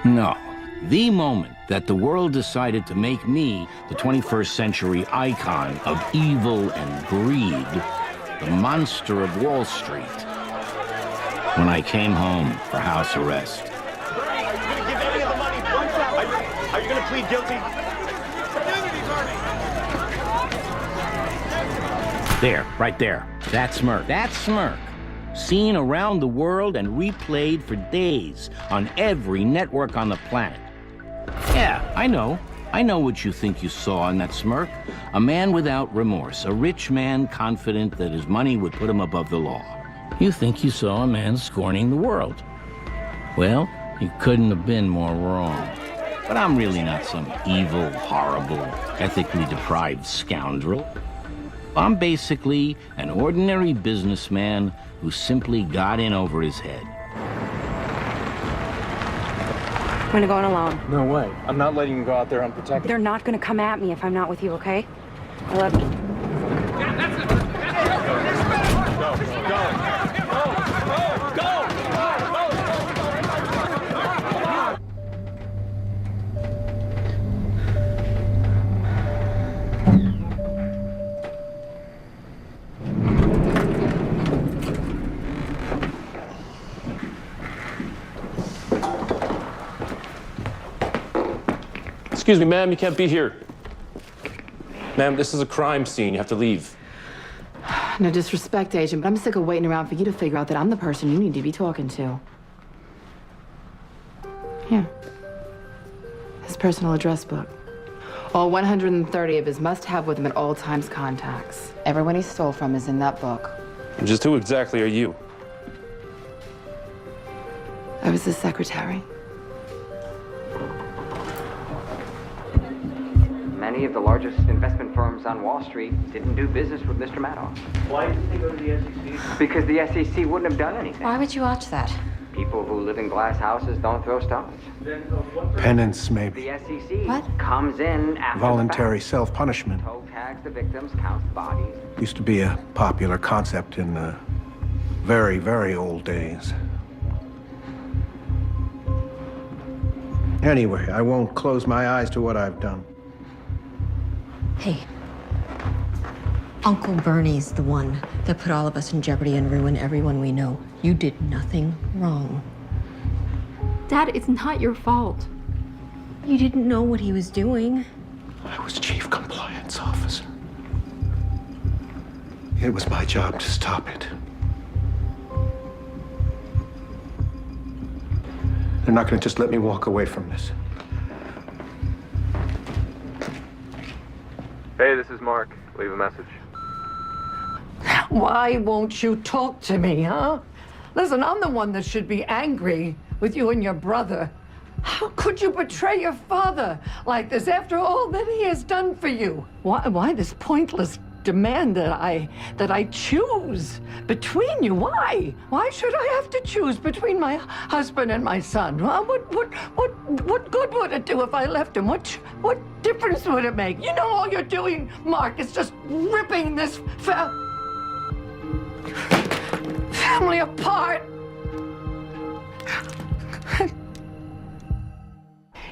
No. The moment that the world decided to make me the 21st century icon of evil and greed, the monster of Wall Street, when I came home for house arrest. Are you going to give any of the money? Are you going to plead guilty? There, right there. That smirk, seen around the world and replayed for days on every network on the planet. Yeah, I know what you think you saw in that smirk. A man without remorse, a rich man confident that his money would put him above the law. You think you saw a man scorning the world. Well, you couldn't have been more wrong. But I'm really not some evil, horrible, ethically deprived scoundrel. I'm basically an ordinary businessman who simply got in over his head. I'm gonna go in alone. No way. I'm not letting you go out there unprotected. They're not gonna come at me if I'm not with you, okay? I love you. Excuse me, ma'am, you can't be here. Ma'am, this is a crime scene. You have to leave. No disrespect, Agent, but I'm sick of waiting around for you to figure out that I'm the person you need to be talking to. Here. His personal address book. All 130 of his must-have with him at all times contacts. Everyone he stole from is in that book. Just who exactly are you? I was his secretary. Many of the largest investment firms on Wall Street didn't do business with Mr. Madoff. Why didn't they go to the SEC? Because the SEC wouldn't have done anything. Why would you watch that? People who live in glass houses don't throw stones. Penance, maybe. The SEC comes in after Voluntary self-punishment. toe tags the victims, counts the bodies. Used to be a popular concept in the very, very old days. Anyway, I won't close my eyes to what I've done. Hey. Uncle Bernie's the one that put all of us in jeopardy and ruined everyone we know. You did nothing wrong. Dad, it's not your fault. You didn't know what he was doing. I was chief compliance officer. It was my job to stop it. They're not going to just let me walk away from this. Hey, this is Mark. Leave a message. Why won't you talk to me, huh? Listen, I'm the one that should be angry with you and your brother. How could you betray your father like this after all that he has done for you? Why this pointless demand that I choose between you? Why? Why should I have to choose between my husband and my son? Huh? What good would it do if I left him? What difference would it make? You know all you're doing, Mark, is just ripping this family apart.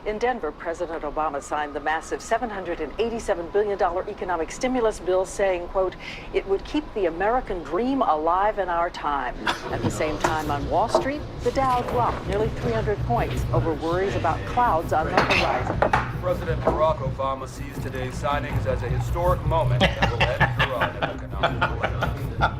In Denver, President Obama signed the massive $787 billion economic stimulus bill, saying, quote, it would keep the American dream alive in our time. At the same time, on Wall Street, the Dow dropped nearly 300 points over worries about clouds on the horizon. President Barack Obama sees today's signings as a historic moment that will end the run of economic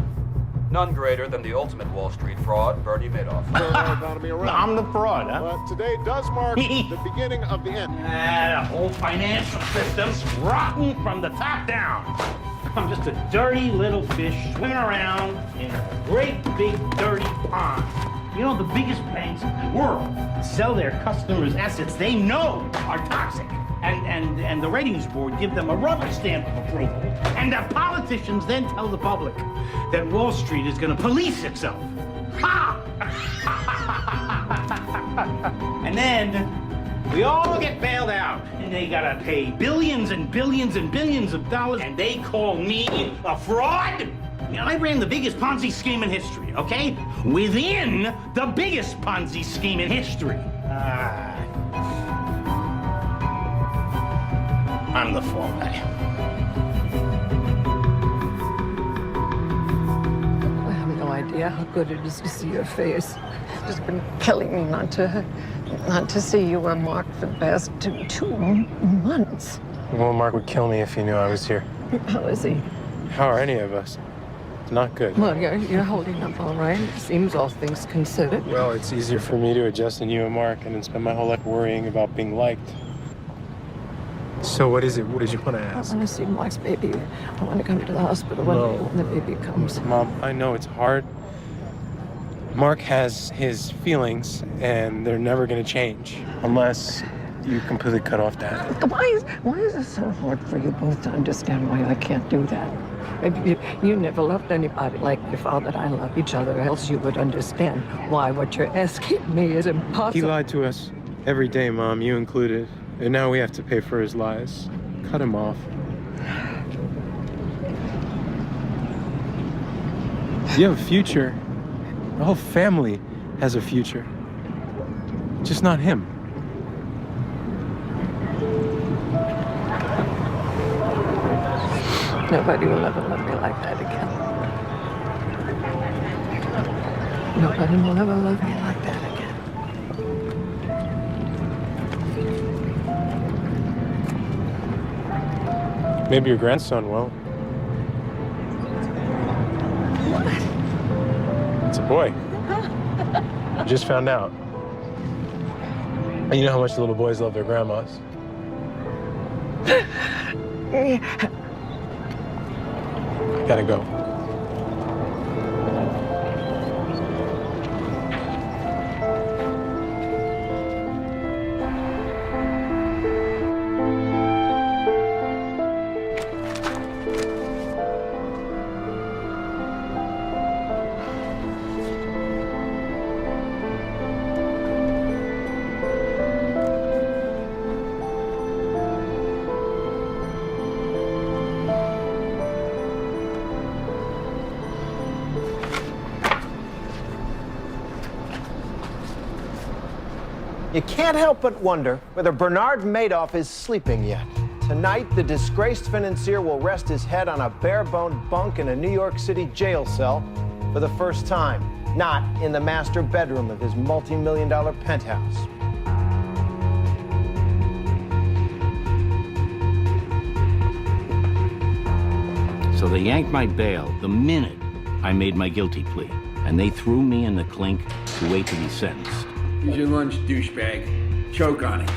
None greater than the ultimate Wall Street fraud, Bernie Madoff. I'm the fraud, huh? But today does mark the beginning of the end. The whole financial system's rotten from the top down. I'm just a dirty little fish swimming around in a great big dirty pond. You know, the biggest banks in the world sell their customers assets they know are toxic. And the ratings board give them a rubber stamp of approval. And the politicians then tell the public that Wall Street is going to police itself. Ha! And then we all get bailed out. And they got to pay billions and billions and billions of dollars. And they call me a fraud? You know, I ran the biggest Ponzi scheme in history, okay? Within the biggest Ponzi scheme in history. I'm the fall guy. I have no idea how good it is to see your face. It's just been killing me not to see you and Mark for the past two months. Well, Mark would kill me if he knew I was here. How is he? How are any of us? It's not good. Well, you're holding up all right. It seems all things considered. Well, it's easier for me to adjust than you and Mark and then spend my whole life worrying about being liked. So what is it? What did you want to ask? I want to see Mark's baby. I want to come to the hospital when the baby comes. Mom, I know it's hard. Mark has his feelings, and they're never going to change unless you completely cut off Dad. Why is it so hard for you both to understand why I can't do that? You never loved anybody like your father and I love each other, else you would understand why what you're asking me is impossible. He lied to us every day, Mom, you included. And now we have to pay for his lies. Cut him off. You have a future. The whole family has a future. Just not him. Nobody will ever love me like that again. Nobody will ever love me like that again. Maybe your grandson will. It's a boy. I just found out. And you know how much the little boys love their grandmas. Gotta go. You can't help but wonder whether Bernard Madoff is sleeping yet. Tonight, the disgraced financier will rest his head on a bare-boned bunk in a New York City jail cell for the first time, not in the master bedroom of his multi-million-dollar penthouse. So they yanked my bail the minute I made my guilty plea, and they threw me in the clink to wait to be sentenced. Here's your lunch, douchebag. Choke on it.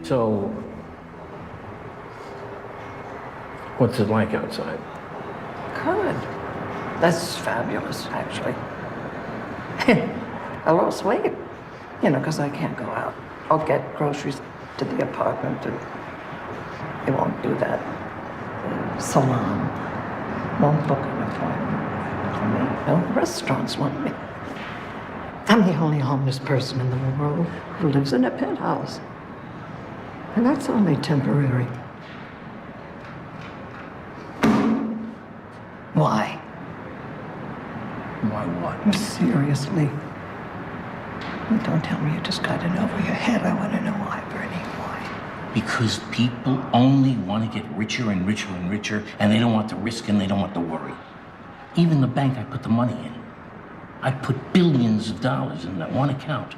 So, what's it like outside? Good. That's fabulous, actually. I lost weight, because I can't go out. I'll get groceries to the apartment, and they won't do that. Salon won't book an appointment for me. No restaurants want me. I'm the only homeless person in the world who lives in a penthouse. And that's only temporary. Why? Why what? Seriously. Don't tell me you just got it over your head. I want to know why, Bernie. Why? Because people only want to get richer and richer and richer, and they don't want the risk and they don't want the worry. Even the bank I put the money in, I put billions of dollars in that one account.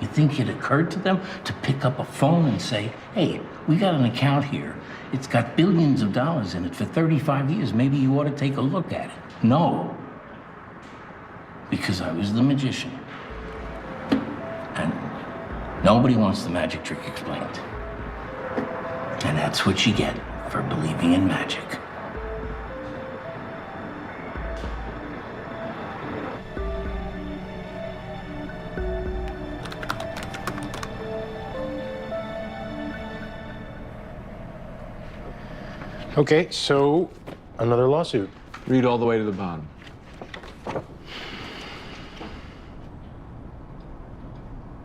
You think it occurred to them to pick up a phone and say, hey, we got an account here. It's got billions of dollars in it for 35 years. Maybe you ought to take a look at it. No. Because I was the magician. And nobody wants the magic trick explained. And that's what you get for believing in magic. Okay, so another lawsuit. Read all the way to the bottom.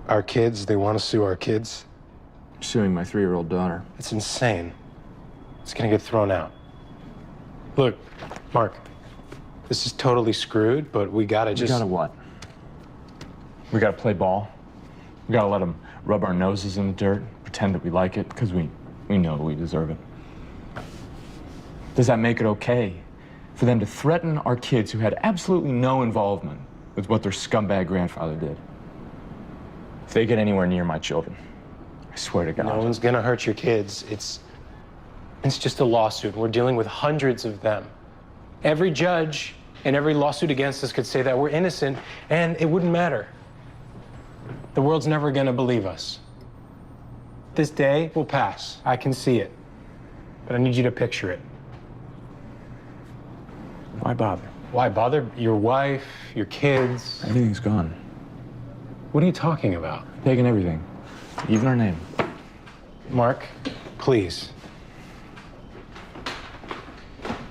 Our kids, they want to sue our kids? Suing my 3-year-old daughter. It's insane. It's gonna get thrown out. Look, Mark, this is totally screwed, but we gotta just... We gotta what? We gotta play ball. We gotta let them rub our noses in the dirt, pretend that we like it, because we know we deserve it. Does that make it okay for them to threaten our kids who had absolutely no involvement with what their scumbag grandfather did? If they get anywhere near my children, I swear to God. No one's gonna hurt your kids. It's just a lawsuit. We're dealing with hundreds of them. Every judge and every lawsuit against us could say that we're innocent, and it wouldn't matter. The world's never gonna believe us. This day will pass. I can see it. But I need you to picture it. Why bother? Why bother? Your wife, your kids. Everything's gone. What are you talking about? Taking everything. Even our name. Mark, please.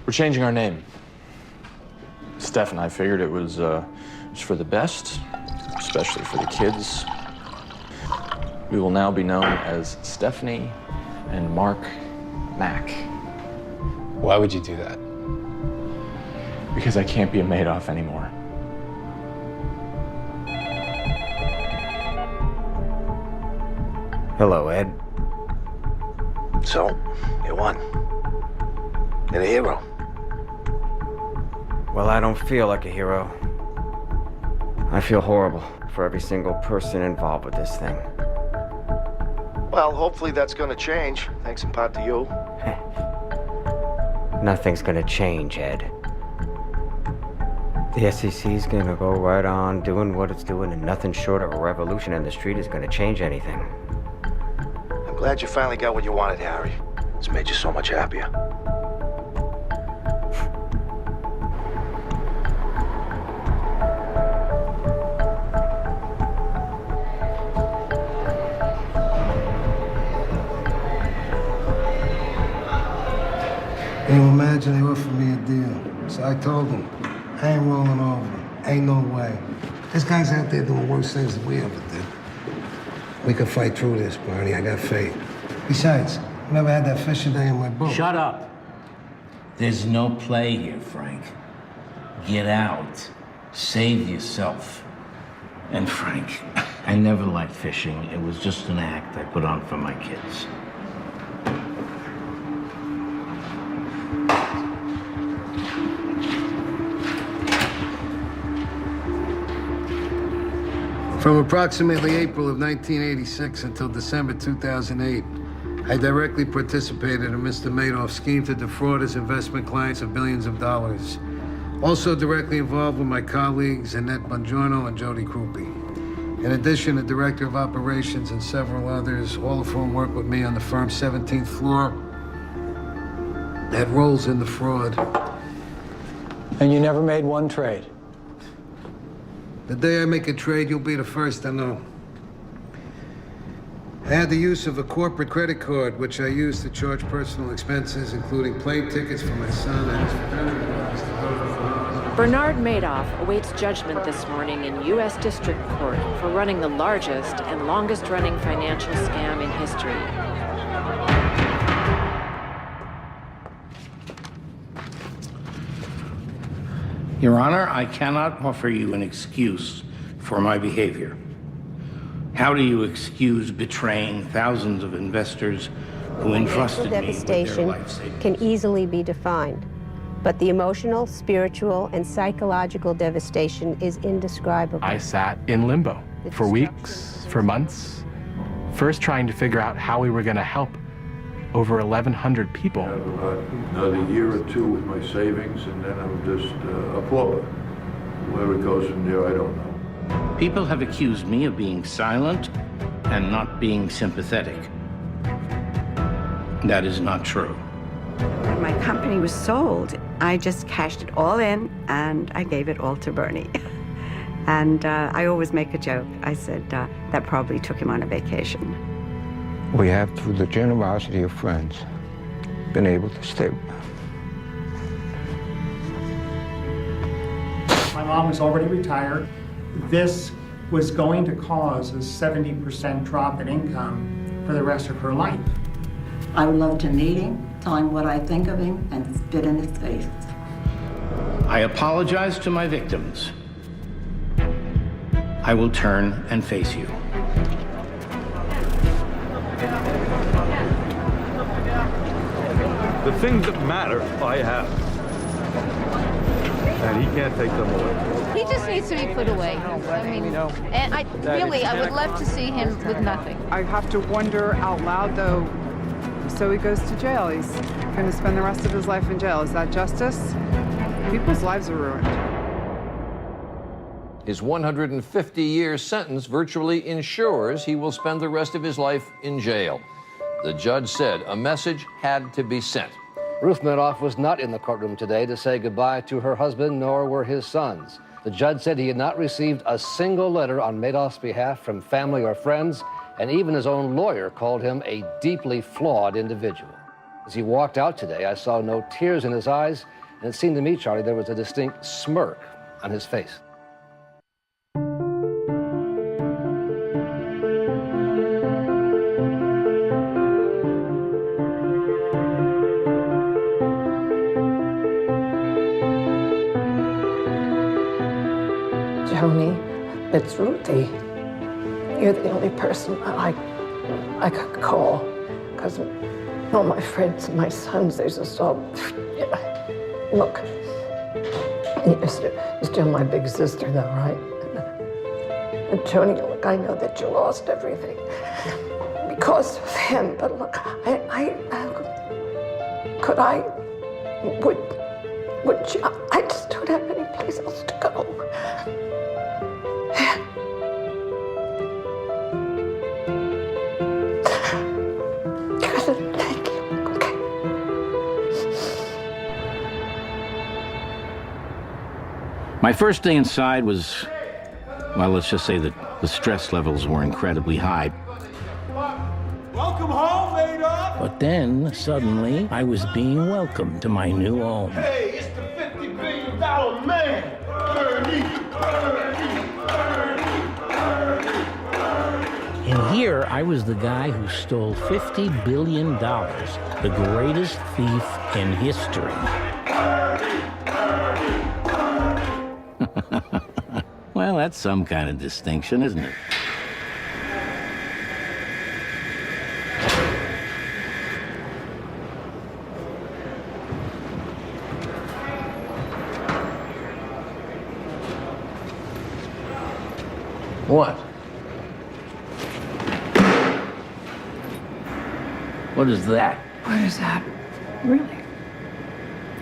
We're changing our name. Steph and I figured it was for the best, especially for the kids. We will now be known as Stephanie and Mark Mack. Why would you do that? Because I can't be a Madoff anymore. Hello, Ed. So, you won. You're a hero. Well, I don't feel like a hero. I feel horrible for every single person involved with this thing. Well, hopefully that's gonna change, thanks in part to you. Nothing's gonna change, Ed. The SEC's gonna go right on doing what it's doing, and nothing short of a revolution in the street is gonna change anything. I'm glad you finally got what you wanted, Harry. It's made you so much happier. Can you imagine they offered me a deal? So I told them, I ain't rolling over. Ain't no way. This guy's out there doing worse things than we ever did. We could fight through this, Bernie. I got faith. Besides, I never had that fishing day in my boat. Shut up. There's no play here, Frank. Get out. Save yourself. And Frank, I never liked fishing. It was just an act I put on for my kids. From approximately April of 1986 until December 2008, I directly participated in Mr. Madoff's scheme to defraud his investment clients of billions of dollars. Also directly involved with my colleagues Annette Bongiorno and Jody Krupe. In addition, the director of operations and several others, all of whom worked with me on the firm's 17th floor, had roles in the fraud. And you never made one trade? The day I make a trade, you'll be the first to know. I had the use of a corporate credit card, which I used to charge personal expenses, including plane tickets for my son and his fraternity. Bernard Madoff awaits judgment this morning in U.S. District Court for running the largest and longest-running financial scam in history. Your Honor, I cannot offer you an excuse for my behavior. How do you excuse betraying thousands of investors who entrusted me with their devastation life savings? can easily be defined, but the emotional, spiritual, and psychological devastation is indescribable. I sat in limbo for weeks, for months, first trying to figure out how we were going to help over 1,100 people. I have about another year or two with my savings, and then I'm just a pauper. Where it goes from there, I don't know. People have accused me of being silent and not being sympathetic. That is not true. When my company was sold, I just cashed it all in and I gave it all to Bernie. And I always make a joke. I said that probably took him on a vacation. We have, through the generosity of friends, been able to stay. My mom was already retired. This was going to cause a 70% drop in income for the rest of her life. I would love to meet him, tell him what I think of him, and spit in his face. I apologize to my victims. I will turn and face you. The things that matter, I have. And he can't take them away. He just needs to be put away. I mean, and I would love to see him with nothing. I have to wonder out loud, though, so he goes to jail. He's going to spend the rest of his life in jail. Is that justice? People's lives are ruined. His 150-year sentence virtually ensures he will spend the rest of his life in jail. The judge said a message had to be sent. Ruth Madoff was not in the courtroom today to say goodbye to her husband, nor were his sons. The judge said he had not received a single letter on Madoff's behalf from family or friends, and even his own lawyer called him a deeply flawed individual. As he walked out today, I saw no tears in his eyes, and it seemed to me, Charlie, there was a distinct smirk on his face. Joni, it's Ruthie. You're the only person I could call, because all my friends and my sons, they just all, look, you're still my big sister though, right? And Joni, look, I know that you lost everything because of him, but look, would you, I just don't have any place else to go. My first day inside was, well, let's just say that the stress levels were incredibly high. Welcome home, Madoff! But then, suddenly, I was being welcomed to my new home. Hey, it's the $50 billion man! Bernie, Bernie, Bernie, Bernie. And here, I was the guy who stole $50 billion, the greatest thief in history. Well, that's some kind of distinction, isn't it? What? What is that? What is that? Really?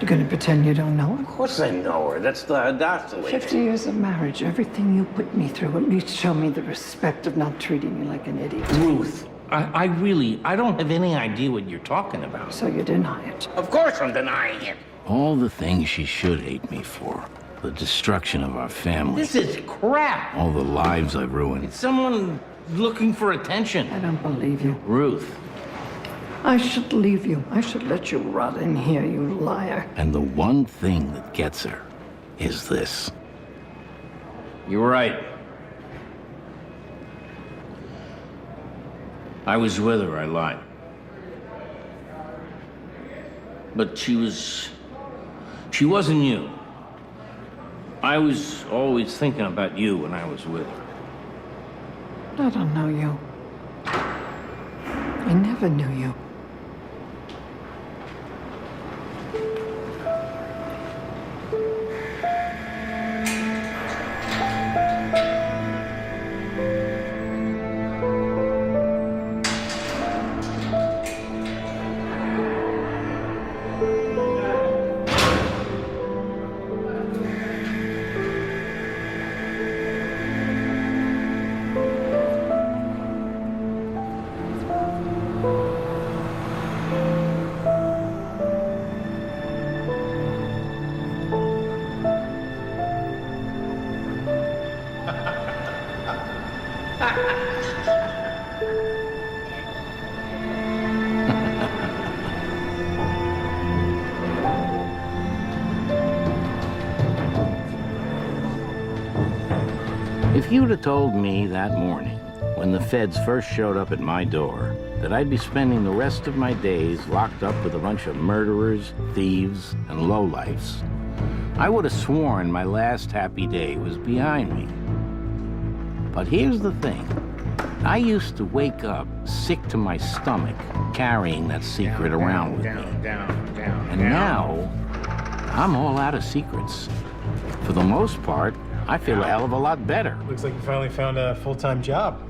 You're gonna pretend you don't know her? Of course I know her. That's the lady. 50 years of marriage, everything you put me through, at least show me the respect of not treating me like an idiot. Ruth, I don't have any idea what you're talking about. So you deny it? Of course I'm denying it. All the things she should hate me for. The destruction of our family. This is crap! All the lives I've ruined. It's someone looking for attention. I don't believe you. Ruth. I should leave you. I should let you rot in here, you liar. And the one thing that gets her is this. You're right. I was with her, I lied. But she wasn't you. I was always thinking about you when I was with her. I don't know you. I never knew you. If you'd have told me that morning, when the feds first showed up at my door, that I'd be spending the rest of my days locked up with a bunch of murderers, thieves, and lowlifes, I would have sworn my last happy day was behind me. But here's the thing. I used to wake up sick to my stomach carrying that secret around with me. And now, I'm all out of secrets. For the most part, I feel a hell of a lot better. Looks like you finally found a full-time job.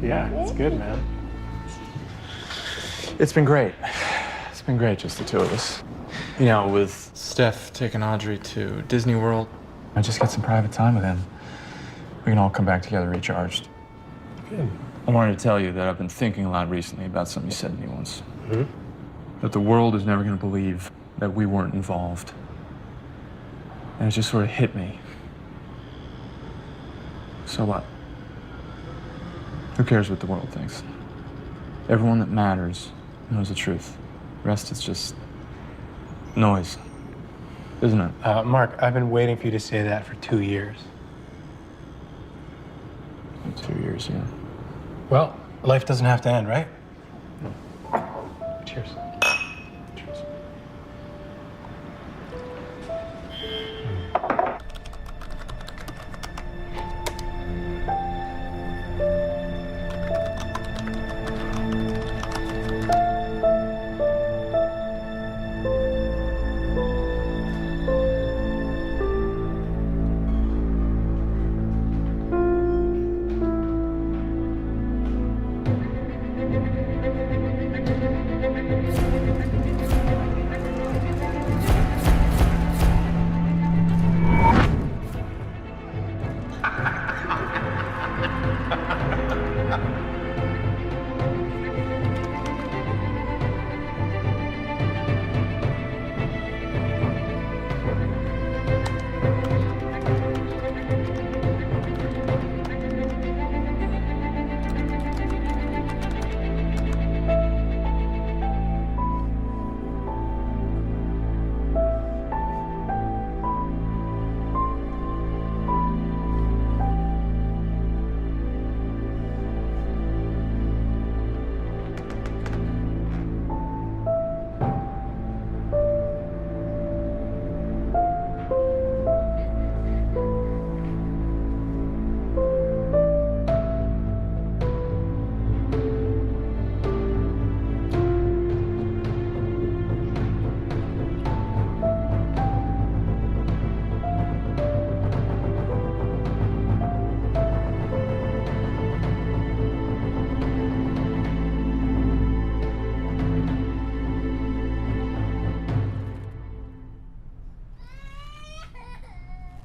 Yeah, it's good, man. It's been great. It's been great, just the two of us. You know, with Steph taking Audrey to Disney World, I just get some private time with him. We can all come back together recharged. Good. I wanted to tell you that I've been thinking a lot recently about something you said to me once. Mm-hmm. That the world is never going to believe that we weren't involved. And it just sort of hit me. So what? Who cares what the world thinks? Everyone that matters knows the truth. The rest is just noise, isn't it? Mark, I've been waiting for you to say that for 2 years. 2 years, yeah. Well, life doesn't have to end, right? Cheers. Cheers.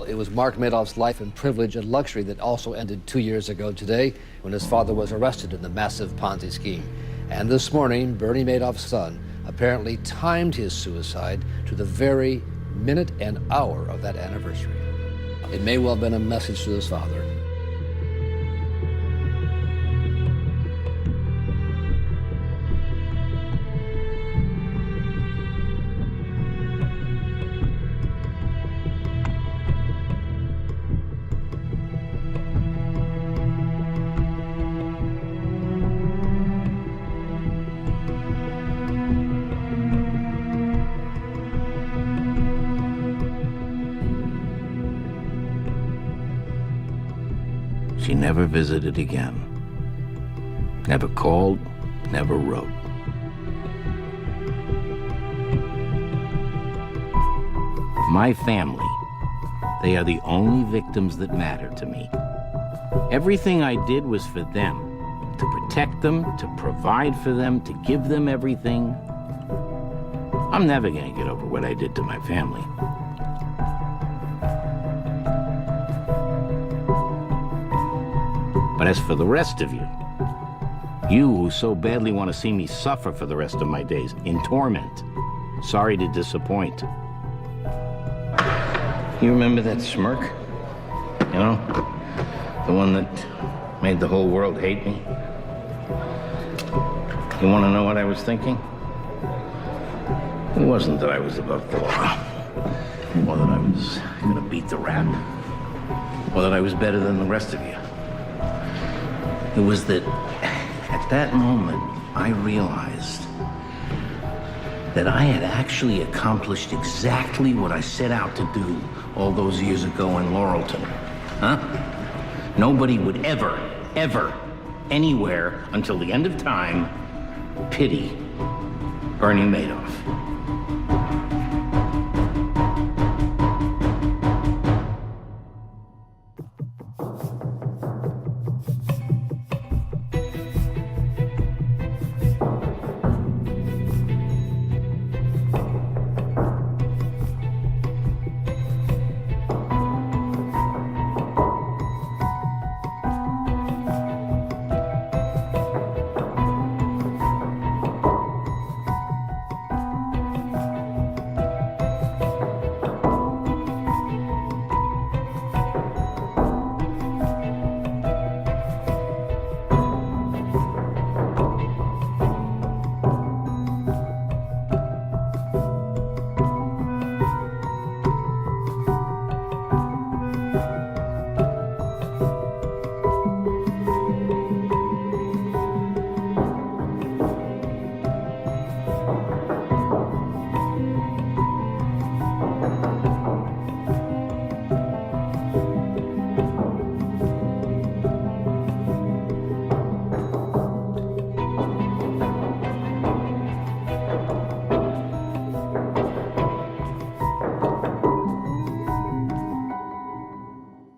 It was Mark Madoff's life and privilege and luxury that also ended 2 years ago today when his father was arrested in the massive Ponzi scheme. And this morning, Bernie Madoff's son apparently timed his suicide to the very minute and hour of that anniversary. It may well have been a message to his father. She never visited again. Never called, never wrote. My family, they are the only victims that matter to me. Everything I did was for them, to protect them, to provide for them, to give them everything. I'm never gonna get over what I did to my family. But as for the rest of you, you who so badly want to see me suffer for the rest of my days, in torment, sorry to disappoint. You remember that smirk? You know? The one that made the whole world hate me? You want to know what I was thinking? It wasn't that I was above the law, or that I was going to beat the rap, or that I was better than the rest of you. It was that at that moment, I realized that I had actually accomplished exactly what I set out to do all those years ago in Laurelton. Huh? Nobody would ever, anywhere, until the end of time, pity Bernie Madoff.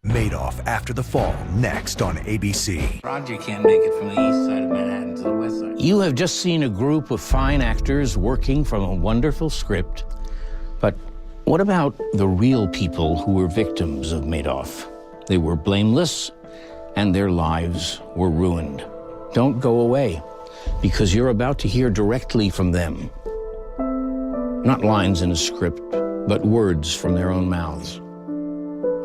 Madoff After the Fall, next on ABC. Roger can't make it from the east side of Manhattan to the west side. You have just seen a group of fine actors working from a wonderful script. But what about the real people who were victims of Madoff? They were blameless, and their lives were ruined. Don't go away, because you're about to hear directly from them. Not lines in a script, but words from their own mouths.